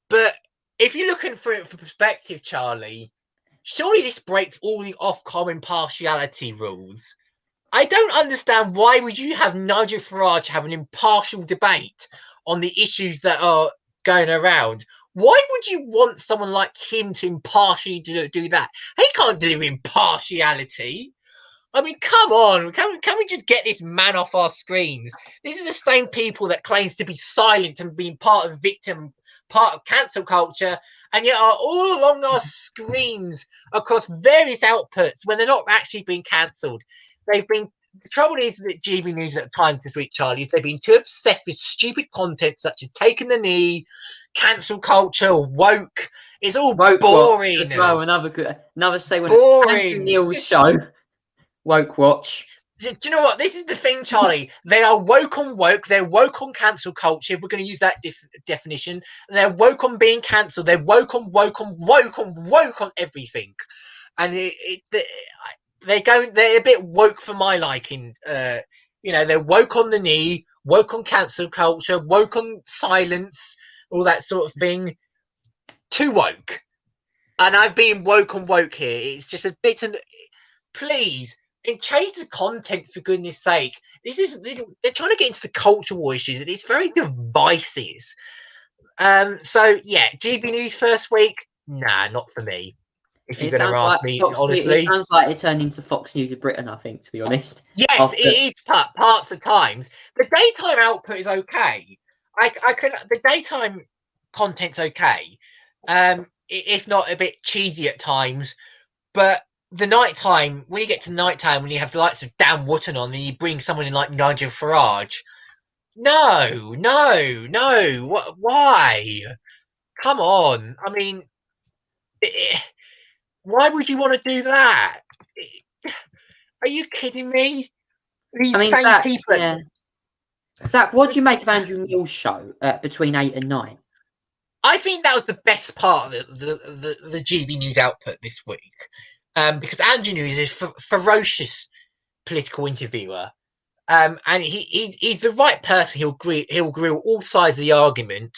[SPEAKER 2] but if you're looking for it for perspective, Charlie, surely this breaks all the Ofcom impartiality rules. I don't understand why would you have Nigel Farage have an impartial debate on the issues that are going around. Why would you want someone like him to impartially do that? He can't do impartiality. I mean, come on. Can we just get this man off our screens? These are the same people that claims to be silent and being part of part of cancel culture, and yet are all along our screens across various outputs when they're not actually being cancelled. The trouble is that GB News at times this week, Charlie, they've been too obsessed with stupid content such as taking the knee, cancel culture, woke. It's all
[SPEAKER 1] woke
[SPEAKER 2] boring.
[SPEAKER 1] As well, another segment.
[SPEAKER 2] Boring.
[SPEAKER 1] Andrew Neil's show. Woke Watch.
[SPEAKER 2] Do you know what? This is the thing, Charlie. They are woke on woke. They're woke on cancel culture. We're going to use that definition. And they're woke on being cancelled. They're woke on everything. And they're a bit woke for my liking. They're woke on the knee, woke on cancel culture, woke on silence, all that sort of thing. Too woke. And I've been woke on woke here. It's just a bit please. And change the content, for goodness sake. They're trying to get into the culture war issues. It's very divisive. So yeah, GB News first week. Nah, not for me. If you're
[SPEAKER 1] It
[SPEAKER 2] going to
[SPEAKER 1] sounds
[SPEAKER 2] ask
[SPEAKER 1] like
[SPEAKER 2] me,
[SPEAKER 1] Fox News. It
[SPEAKER 2] honestly.
[SPEAKER 1] sounds like it turned into Fox News of Britain. I think, to be honest.
[SPEAKER 2] Yes, it
[SPEAKER 1] After
[SPEAKER 2] is parts of times. The daytime output is okay. I can the daytime content's okay. If not a bit cheesy at times, but the nighttime, when you get to nighttime, when you have the lights of Dan Wootton on, and you bring someone in like Nigel Farage, no, no, no. What? Why? Come on. I mean, why would you want to do that? Are you kidding me?
[SPEAKER 1] I
[SPEAKER 2] These
[SPEAKER 1] mean,
[SPEAKER 2] same
[SPEAKER 1] Zach,
[SPEAKER 2] people.
[SPEAKER 1] yeah. Zach, what do you make of Andrew Neil's show between 8 and 9?
[SPEAKER 2] I think that was the best part of the GB News output this week, because Andrew News is a ferocious political interviewer, and he's the right person. He'll grill all sides of the argument.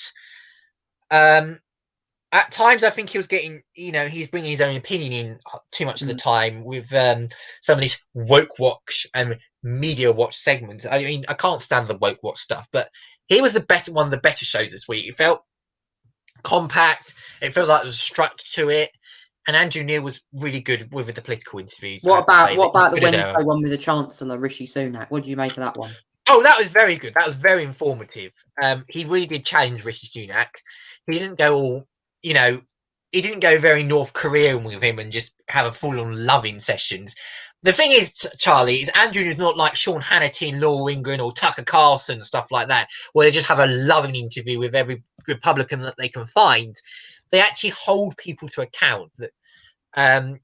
[SPEAKER 2] At times, I think he was getting, he's bringing his own opinion in too much of the time with some of these woke watch and media watch segments. I mean, I can't stand the woke watch stuff, but he was one of the better shows this week. It felt compact. It felt like there was a structure to it, and Andrew Neil was really good with the political interviews.
[SPEAKER 1] What about the
[SPEAKER 2] good
[SPEAKER 1] Wednesday one with the Chancellor Rishi Sunak? What do you make of that one?
[SPEAKER 2] Oh, that was very good. That was very informative. He really did challenge Rishi Sunak. He didn't go all, he didn't go very North Korean with him and just have a full-on loving sessions. The thing is, Charlie, is Andrew is not like Sean Hannity and Laura Ingraham or Tucker Carlson and stuff like that, where they just have a loving interview with every Republican that they can find. They actually hold people to account. That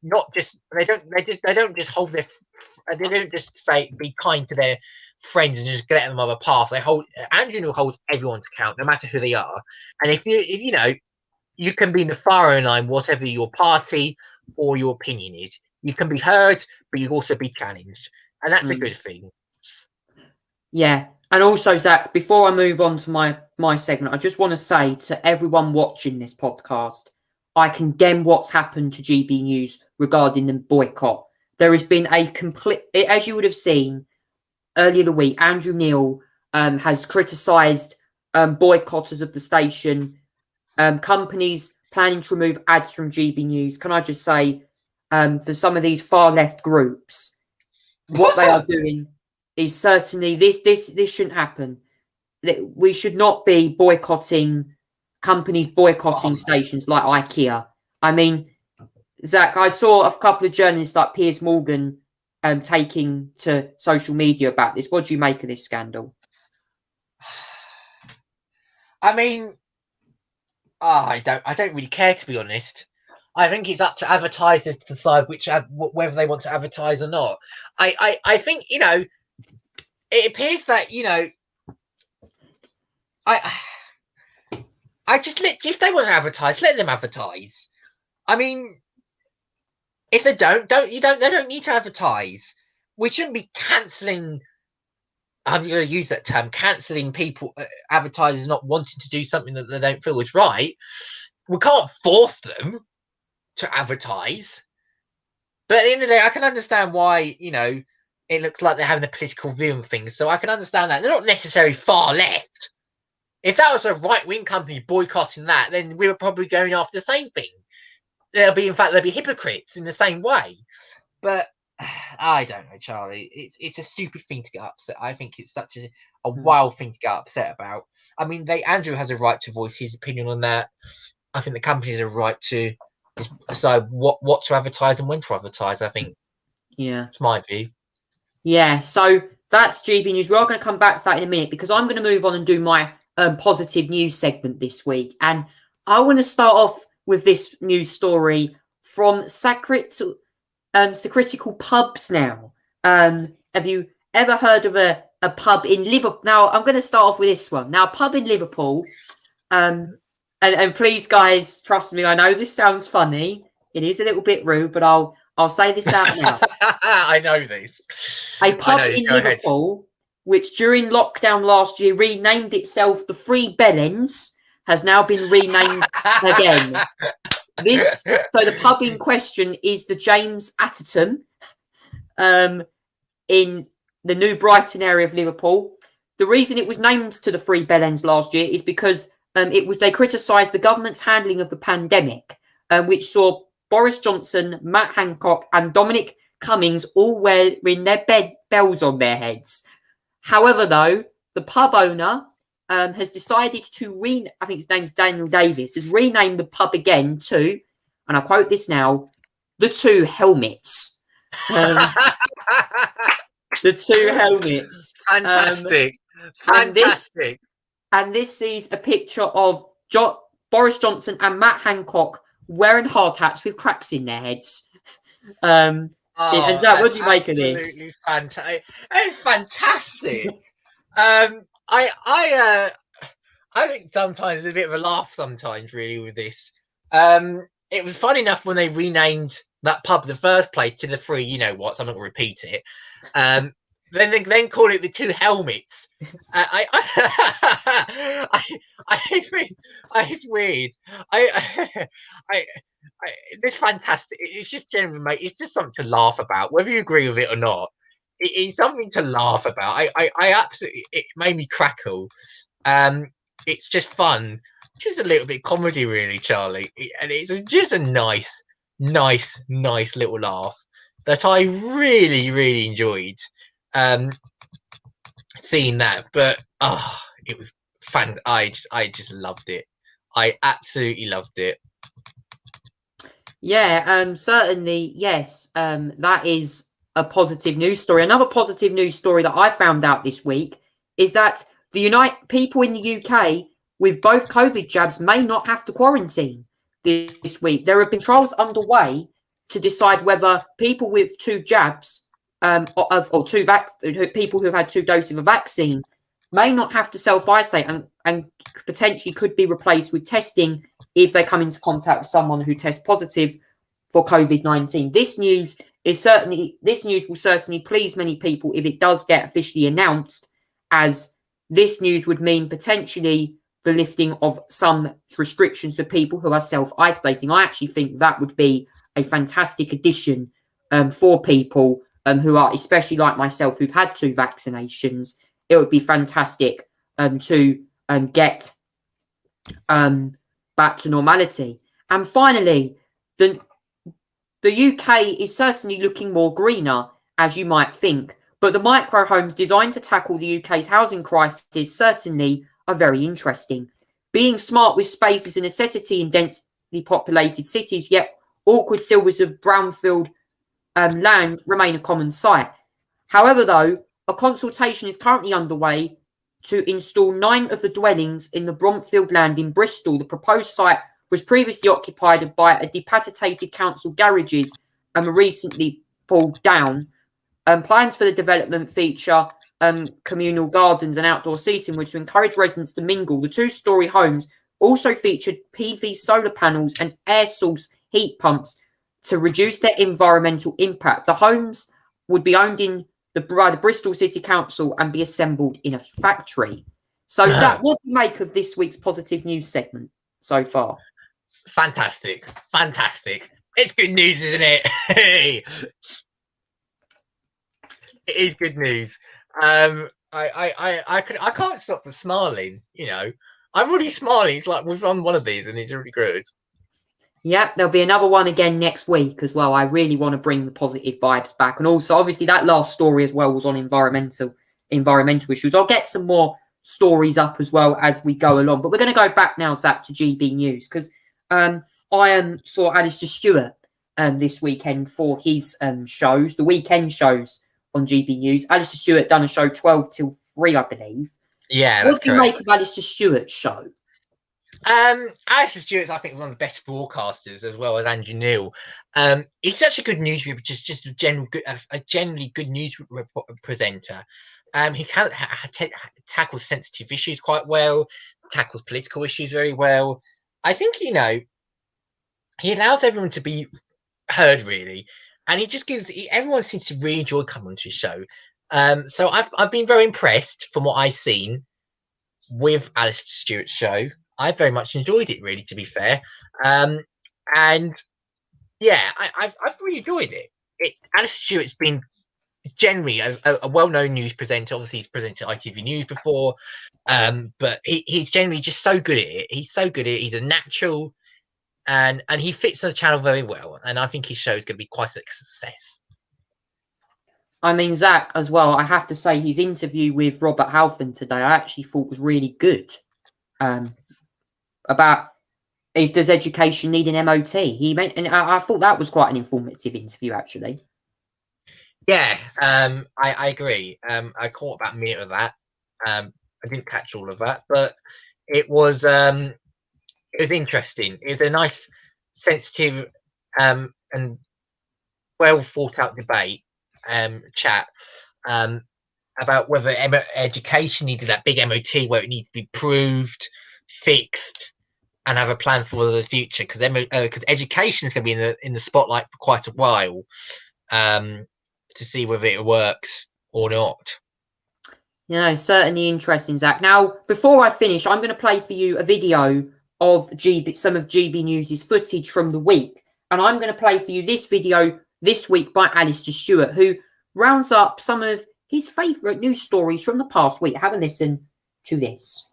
[SPEAKER 2] not just they don't just hold their they don't just say be kind to their friends and just let them have a pass. Andrew Neil holds everyone to account, no matter who they are. And if you can be in the firing line, whatever your party or your opinion is. You can be heard, but you also be challenged, and that's a good thing.
[SPEAKER 1] Yeah, and also, Zach, before I move on to my segment, I just want to say to everyone watching this podcast, I condemn what's happened to GB News regarding the boycott. There has been a complete, as you would have seen earlier the week, Andrew Neil has criticised boycotters of the station, companies planning to remove ads from GB News. Can I just say, for some of these far left groups, what they are doing is certainly this shouldn't happen. We should not be boycotting companies boycotting stations like IKEA. I mean, Zach, I saw a couple of journalists like Piers Morgan taking to social media about this. What do you make of this scandal?
[SPEAKER 2] I mean, I don't really care, to be honest. I think it's up to advertisers to decide whether they want to advertise or not. I think it appears that I just if they want to advertise, let them advertise. I mean, if they don't they don't need to advertise. We shouldn't be cancelling. I'm going to use that term, cancelling people, advertisers not wanting to do something that they don't feel is right. We can't force them to advertise. But at the end of the day, I can understand why, it looks like they're having a political view on things. So I can understand that. They're not necessarily far left. If that was a right-wing company boycotting that, then we were probably going after the same thing. There'll be hypocrites in the same way. But I don't know, Charlie. It's a stupid thing to get upset. I think it's such a wild thing to get upset about. I mean, Andrew has a right to voice his opinion on that. I think the companies have a right to decide what to advertise and when to advertise. I think.
[SPEAKER 1] Yeah,
[SPEAKER 2] it's my view.
[SPEAKER 1] Yeah, so that's GB News. We are going to come back to that in a minute because I'm going to move on and do my positive news segment this week, and I want to start off with this news story from Sacritical Pubs. Now, have you ever heard of a pub in Liverpool? Now, I'm going to start off with this one. Now, a pub in Liverpool, and please, guys, trust me. I know this sounds funny. It is a little bit rude, but I'll say this out now.
[SPEAKER 2] I know this.
[SPEAKER 1] A pub in Liverpool, which during lockdown last year renamed itself the Three Bellends, has now been renamed again. So the pub in question is the James Atherton in the New Brighton area of Liverpool. The reason it was named to the Three Bellends last year is because they criticised the government's handling of the pandemic. which saw Boris Johnson, Matt Hancock, and Dominic Cummings all wearing their bells on their heads. However, though, the pub owner has decided to I think his name's Daniel Davis, has renamed the pub again to, and I quote this now, the Two Helmets. The Two Helmets.
[SPEAKER 2] Fantastic.
[SPEAKER 1] And this sees a picture of Boris Johnson and Matt Hancock wearing hard hats with cracks in their heads. And Zach, what do you make of this?
[SPEAKER 2] Absolutely fantastic. It's fantastic. I think sometimes there's a bit of a laugh sometimes, really, with this. It was fun enough when they renamed that pub in the first place to the Three, you know what, so I'm not going to repeat it. Then call it the Two Helmets. It's weird. It's fantastic. It's just generally, mate. It's just something to laugh about, whether you agree with it or not. It's something to laugh about. I absolutely, it made me crackle. It's just fun, just a little bit comedy, really, Charlie. And it's just a nice little laugh that I really enjoyed. Seeing that, but it was fun. I just loved it. I absolutely loved it.
[SPEAKER 1] Yeah, certainly, yes. That is a positive news story. Another positive news story that I found out this week is that the people in the UK with both COVID jabs may not have to quarantine this week. There have been trials underway to decide whether people with two jabs people who have had 2 doses of a vaccine may not have to self-isolate and potentially could be replaced with testing if they come into contact with someone who tests positive for COVID-19. This news will certainly please many people if it does get officially announced, as this news would mean potentially the lifting of some restrictions for people who are self-isolating. I actually think that would be a fantastic addition for people who are, especially like myself, who've had 2 vaccinations. It would be fantastic to get back to normality. And finally, the UK is certainly looking more greener, as you might think, but the micro homes designed to tackle the UK's housing crisis certainly are very interesting. Being smart with space is a necessity in densely populated cities, yet awkward silvers of brownfield land remain a common sight. However, though, a consultation is currently underway to install 9 of the dwellings in the Bromfield land in Bristol. The proposed site was previously occupied by a dilapidated council garages and were recently pulled down. Plans for the development feature communal gardens and outdoor seating, which to encourage residents to mingle. The 2-storey homes also featured PV solar panels and air source heat pumps to reduce their environmental impact. The homes would be owned by the Bristol City Council and be assembled in a factory. So, Zach, what do you make of this week's positive news segment so far?
[SPEAKER 2] Fantastic. It's good news, isn't it? It is good news. I can't stop from smiling. You know, I'm really smiling. It's like we've run one of these, and it's really good.
[SPEAKER 1] Yeah, there'll be another one again next week as well. I really want to bring the positive vibes back, and also, obviously, that last story as well was on environmental issues. I'll get some more stories up as well as we go along. But we're going to go back now, Zach, to GB News, because I saw Alistair Stewart this weekend for his shows, the weekend shows on GB News. Alistair Stewart done a show 12 till 3, I believe.
[SPEAKER 2] Yeah,
[SPEAKER 1] what do you make of Alistair Stewart's show?
[SPEAKER 2] Alistair Stewart's, I think, one of the best broadcasters, as well as Andrew Neil. He's such a good news, just a generally good news presenter. He can tackle sensitive issues quite well, tackles political issues very well. I think, you know, he allows everyone to be heard, really, and he just everyone seems to really enjoy coming to his show. So I've been very impressed from what I've seen with Alistair Stewart's show. I very much enjoyed it, really, to be fair. And yeah, I've really enjoyed it. Alistair Stewart's been generally a well-known news presenter. Obviously, he's presented ITV News before, but he's generally just so good at it. He's so good at it. He's a natural. and he fits the channel very well, and I think his show is going to be quite a success.
[SPEAKER 1] I mean, Zach, as well, I have to say his interview with Robert Halfon today, I actually thought was really good. About does education need an MOT? And I thought that was quite an informative interview, actually.
[SPEAKER 2] Yeah, I agree. I caught about a minute of that. I didn't catch all of that, but it was interesting. It was a nice, sensitive, and well thought out debate, chat, about whether education needed that big MOT where it needs to be proved, fixed, and have a plan for the future. Because education is going to be in the spotlight for quite a while, to see whether it works or not.
[SPEAKER 1] Certainly interesting, Zach. Now, before I finish, I'm going to play for you a video of some of GB News' footage from the week. And I'm going to play for you this video this week by Alistair Stewart, who rounds up some of his favourite news stories from the past week. Have a listen to this.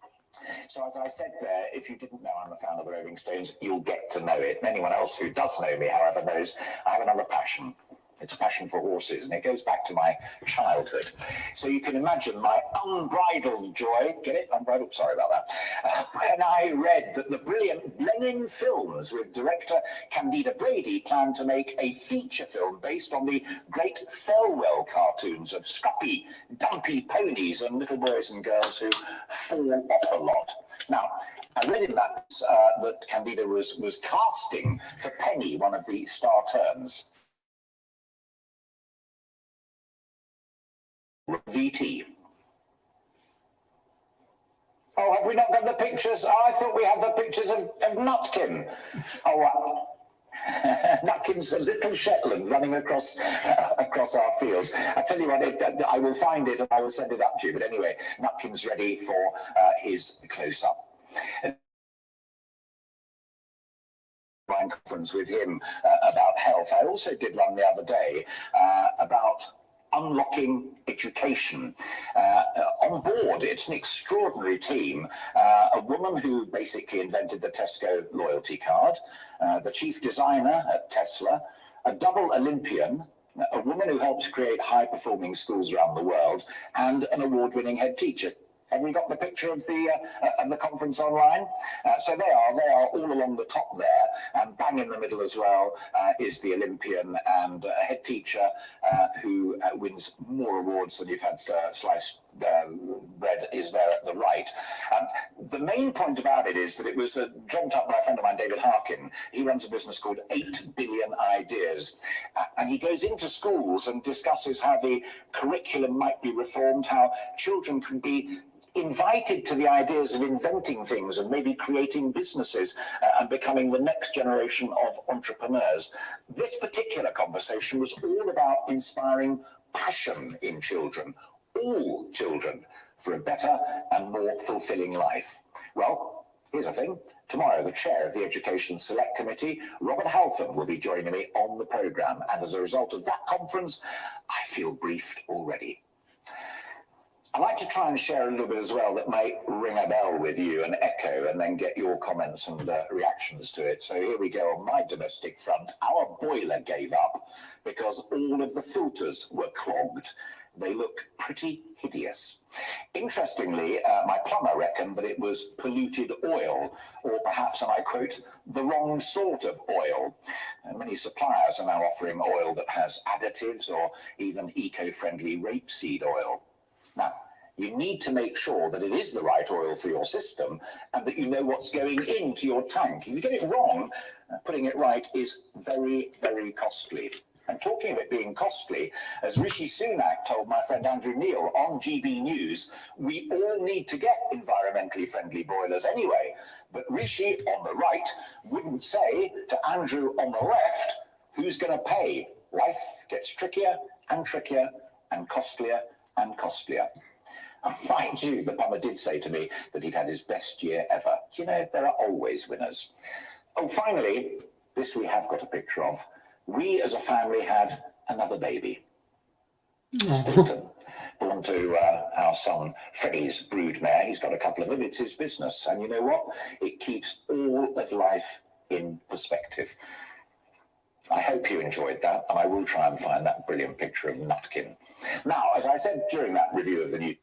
[SPEAKER 3] So as I said there, if you didn't know I'm a fan of the Rolling Stones, you'll get to know it. And anyone else who does know me, however, knows I have another passion. It's a passion for horses, and it goes back to my childhood. So you can imagine my unbridled joy, get it? Unbridled, sorry about that, when I read that the brilliant Blenheim Films with director Candida Brady planned to make a feature film based on the great Thelwell cartoons of scrappy, dumpy ponies and little boys and girls who fall off a lot. Now, I read in that that Candida was casting for Penny, one of the star turns. VT. Oh, have we not got the pictures? Oh, I thought we had the pictures of Nutkin. Oh, Nutkin's a little Shetland running across our fields. I tell you what, I will find it and I will send it up to you. But anyway, Nutkin's ready for his close-up. Conference with him about health. I also did one the other day about unlocking education. On board, it's an extraordinary team. A woman who basically invented the Tesco loyalty card, the chief designer at Tesla, a double Olympian, a woman who helps create high-performing schools around the world, and an award-winning head teacher. Have we got the picture of the conference online? So they are all along the top there, and bang in the middle as well is the Olympian and a head teacher who wins more awards than you've had sliced bread is there at the right. The main point about it is that it was dreamt up by a friend of mine, David Harkin. He runs a business called 8 Billion Ideas, and he goes into schools and discusses how the curriculum might be reformed, how children can be invited to the ideas of inventing things and maybe creating businesses and becoming the next generation of entrepreneurs. This particular conversation was all about inspiring passion in children, all children, for a better and more fulfilling life. Well, here's the thing. Tomorrow, the chair of the Education Select Committee, Robert Halfon, will be joining me on the programme. And as a result of that conference, I feel briefed already. I'd like to try and share a little bit as well that might ring a bell with you and echo and then get your comments and reactions to it. So here we go on my domestic front. Our boiler gave up because all of the filters were clogged. They look pretty hideous. Interestingly, my plumber reckoned that it was polluted oil, or perhaps, and I quote, the wrong sort of oil. And many suppliers are now offering oil that has additives or even eco-friendly rapeseed oil. Now, you need to make sure that it is the right oil for your system and that you know what's going into your tank. If you get it wrong, putting it right is very, very costly. And talking of it being costly, as Rishi Sunak told my friend Andrew Neil on GB News, we all need to get environmentally friendly boilers anyway. But Rishi on the right wouldn't say to Andrew on the left, who's going to pay? Life gets trickier and trickier and costlier and costlier. And mind you, the plumber did say to me that he'd had his best year ever. Do you know, there are always winners. Oh, finally, this we have got a picture of. We as a family had another baby. Stilton, born to our son Freddie's broodmare. He's got a couple of them. It's his business. And you know what? It keeps all of life in perspective. I hope you enjoyed that, and I will try and find that brilliant picture of Nutkin. Now, as I said during that review of the new...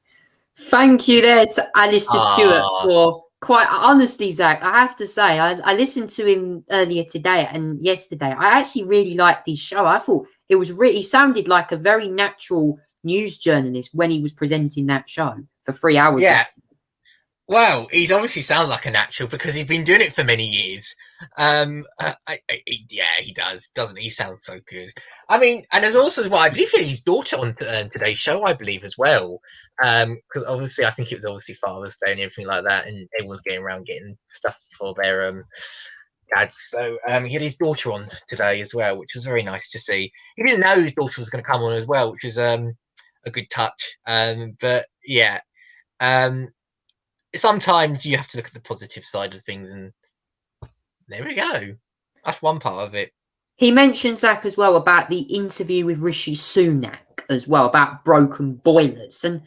[SPEAKER 1] Thank you there to Alistair Stewart
[SPEAKER 2] Ah.
[SPEAKER 1] for quite honestly, Zach. I have to say, I listened to him earlier today and yesterday. I actually really liked his show. I thought it was really, he sounded like a very natural news journalist when he was presenting that show for 3 hours.
[SPEAKER 2] Yeah.
[SPEAKER 1] yesterday.
[SPEAKER 2] Well, he's obviously sounds like a natural because he's been doing it for many years. Yeah, he does, doesn't he? He sounds so good. I mean, and there's also I believe his daughter on today's show, I believe as well. Because obviously, I think it was obviously Father's Day and everything like that, and everyone's getting around getting stuff for their dads. So he had his daughter on today as well, which was very nice to see. He didn't know his daughter was going to come on as well, which was a good touch. But yeah. Sometimes you have to look at the positive side of things, and there we go. That's one part of it.
[SPEAKER 1] He mentioned, Zach, as well about the interview with Rishi Sunak as well about broken boilers. And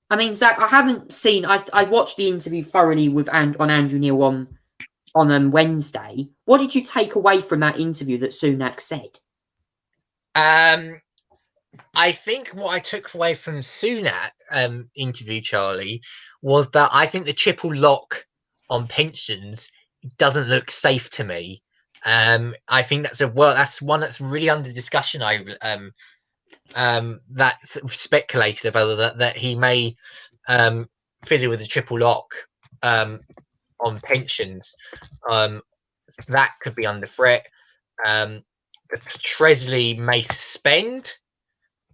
[SPEAKER 1] I mean, Zach, I haven't seen. I watched the interview thoroughly with on Andrew Neil on Wednesday. What did you take away from that interview that Sunak said?
[SPEAKER 2] I think what I took away from Sunak interview, Charlie, was that I think the triple lock on pensions doesn't look safe to me. I think that's one that's really under discussion. That's speculated about that he may fiddle with a triple lock on pensions. That could be under threat. Treasury may suspend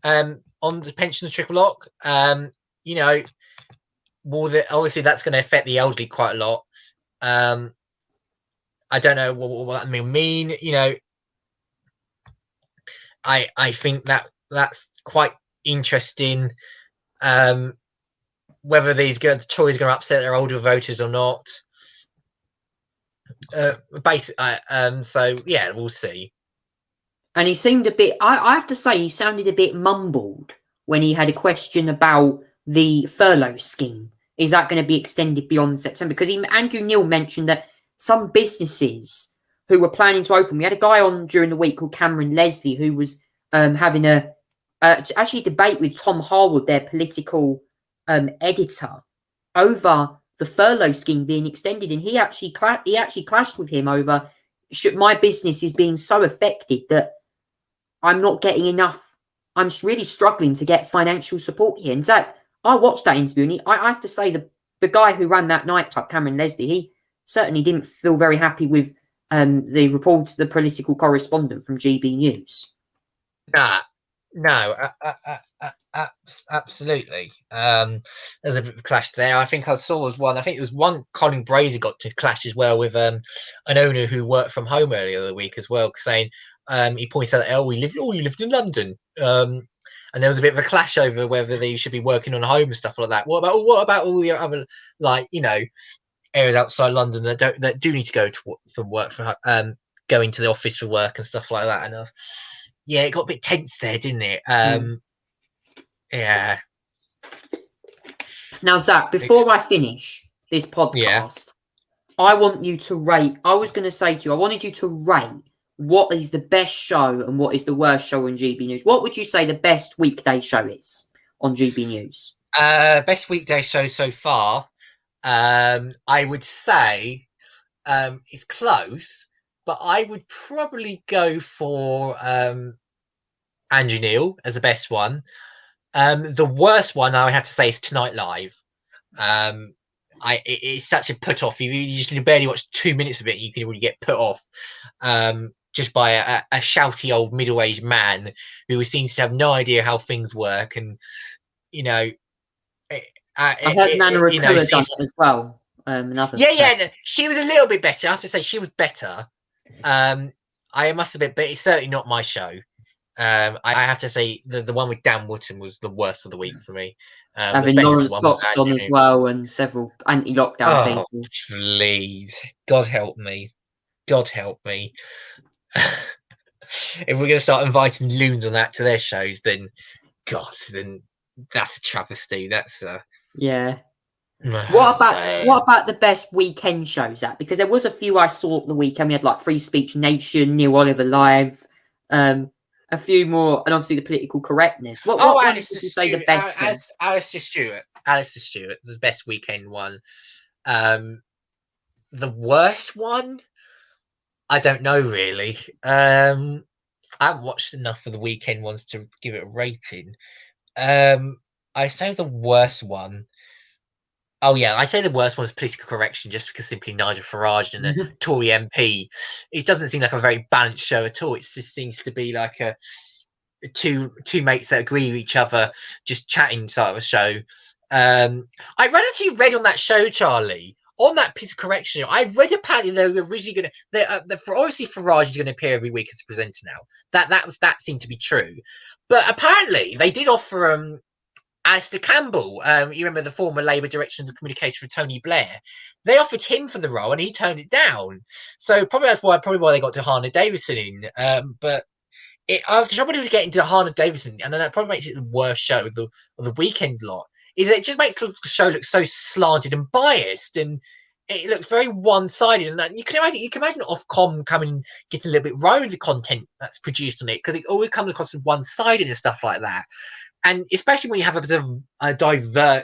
[SPEAKER 2] on the pensions triple lock. You know, obviously that's going to affect the elderly quite a lot. I don't know what that mean. You know, I think that's quite interesting. Whether the Tories are going to upset their older voters or not. So yeah, we'll see.
[SPEAKER 1] And he seemed a bit, I have to say, he sounded a bit mumbled when he had a question about the furlough scheme. Is that going to be extended beyond September? Because Andrew Neil mentioned that some businesses who were planning to open, we had a guy on during the week called Cameron Leslie who was having actually a debate with Tom Harwood, their political editor, over the furlough scheme being extended. And he actually clashed with him over my business is being so affected that I'm not getting enough. I'm really struggling to get financial support here. And Zach, I watched that interview, and I have to say the guy who ran that nightclub, Cameron Leslie, he certainly didn't feel very happy with the reports, the political correspondent from GB News.
[SPEAKER 2] No, absolutely. There's a bit of a clash there. I think I saw one. I think it was one. Colin Brazier got to clash as well with an owner who worked from home earlier the week as well, saying he points out that you lived in London. And there was a bit of a clash over whether they should be working on home and stuff like that. What about all the other, like, you know, areas outside London that do need to go from work for going to the office for work and stuff like that? And yeah, it got a bit tense there, didn't it? Yeah.
[SPEAKER 1] Now, Zach, before I finish this podcast, I want you to rate. I was going to say to you, I wanted you to rate what is the best show and what is the worst show on GB News. What would you say the best weekday show is on GB News?
[SPEAKER 2] Best weekday show so far, I would say it's close, but I would probably go for Andrew Neil as the best one. The worst one I would have to say is Tonight Live. It's such a put off. You barely watch 2 minutes of it, you can already get put off. Just by a shouty old middle-aged man who seems to have no idea how things work, and you know,
[SPEAKER 1] I heard Nana Akua done it as well. No,
[SPEAKER 2] she was a little bit better. I have to say she was better. I must admit, but it's certainly not my show. I have to say the one with Dan Wootton was the worst of the week for me.
[SPEAKER 1] Having Lawrence Fox on as well, and several anti-lockdown people.
[SPEAKER 2] Please, God help me. God help me. If we're going to start inviting loons on that to their shows, then that's a travesty. That's
[SPEAKER 1] yeah. What about the best weekend shows, Zach? Because there was a few I saw at the weekend. We had like Free Speech Nation, Neil Oliver Live, a few more, and obviously the political correctness. What ones would you say the best?
[SPEAKER 2] Alistair Stewart. Alistair Stewart, the best weekend one. The worst one, I don't know really. I haven't watched enough of the weekend ones to give it a rating. I say the worst one. Oh yeah, I say the worst one is political correction, just because simply Nigel Farage and a Tory MP. It doesn't seem like a very balanced show at all. It just seems to be like a two mates that agree with each other, just chatting sort of a show. I actually read on that show, Charlie, on that piece of correction. I read apparently they were originally going to. Obviously, Farage is going to appear every week as a presenter now. That seemed to be true, but apparently they did offer Alistair Campbell, you remember the former Labour Directions of Communication for Tony Blair. They offered him for the role and he turned it down. So probably that's why they got to Harner Davison in. But the trouble with getting to Harner Davison, and then that probably makes it the worst show of the weekend lot, is it just makes the show look so slanted and biased, and it looks very one-sided. And you can imagine Ofcom coming getting a little bit wrong with the content that's produced on it, because it always comes across as one-sided and stuff like that. And especially when you have a bit of a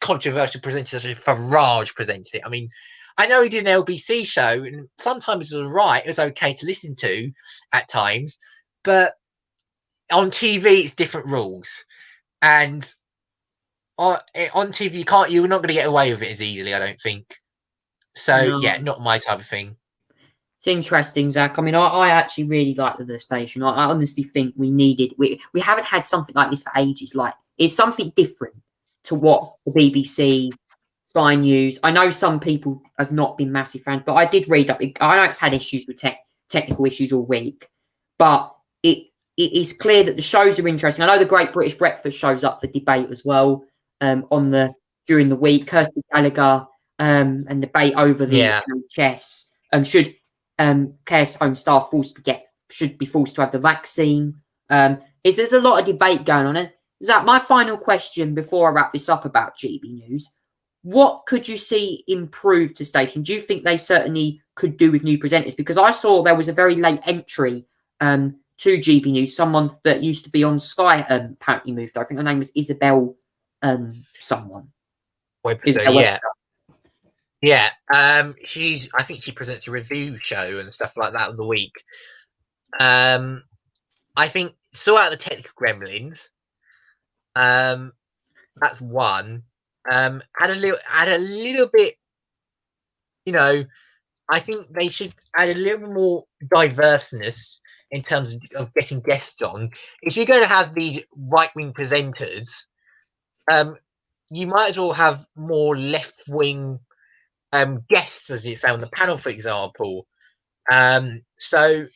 [SPEAKER 2] controversial presenter such as Farage presented it. I mean, I know he did an LBC show, and sometimes it was right. It was okay to listen to at times, but on TV it's different rules, and on TV you're not going to get away with it as easily, I don't think. So
[SPEAKER 1] No.
[SPEAKER 2] yeah, not my type of thing.
[SPEAKER 1] It's interesting, Zach. I mean, I actually really like the station. I honestly think we haven't had something like this for ages. Like, it's something different to what the BBC, Sky News. I know some people have not been massive fans, but I did read up. I know it's had issues with technical issues all week, but it is clear that the shows are interesting. I know the Great British Breakfast shows up for debate as well during the week. Kirsty Gallagher and debate over the NHS. Should care home staff should be forced to have the vaccine. There's a lot of debate going on. And Zach, my final question before I wrap this up about GB News: what could you see improve the station? Do you think they certainly could do with new presenters? Because I saw there was a very late entry to GB News. Someone that used to be on Sky apparently moved. I think her name was Isabel someone.
[SPEAKER 2] Webster, yeah. Yeah, I think she presents a review show and stuff like that of the week. I think sort out the technical gremlins. That's one. Add a little bit. You know, I think they should add a little bit more diverseness in terms of getting guests on. If you're going to have these right-wing presenters, you might as well have more left-wing guests, as it's on the panel, for example. So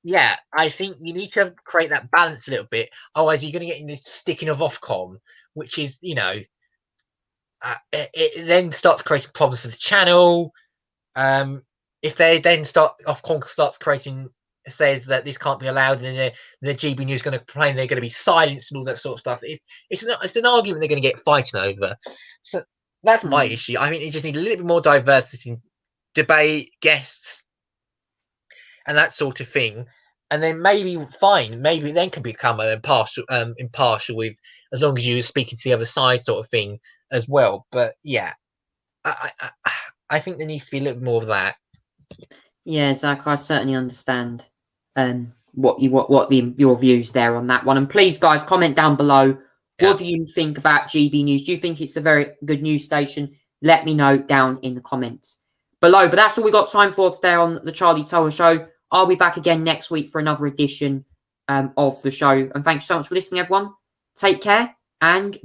[SPEAKER 2] yeah, I think you need to create that balance a little bit. Otherwise, you're going to get in this sticking of Ofcom, which is, it then starts creating problems for the channel. If they then Ofcom starts says that this can't be allowed, and then the GB News is going to complain they're going to be silenced and all that sort of stuff. It's an argument they're going to get fighting over. So that's my issue. I mean, you just need a little bit more diversity in debate, guests, and that sort of thing. And then maybe then can become an impartial with, as long as you're speaking to the other side, sort of thing as well. But yeah, I think there needs to be a little bit more of that.
[SPEAKER 1] Yeah, Zach, I certainly understand your views there on that one. And please, guys, comment down below. What do you think about GB News? Do you think it's a very good news station? Let me know down in the comments below. But that's all we got time for today on the Charlie Tolhurst Show. I'll be back again next week for another edition of the show. And thanks so much for listening, everyone. Take care and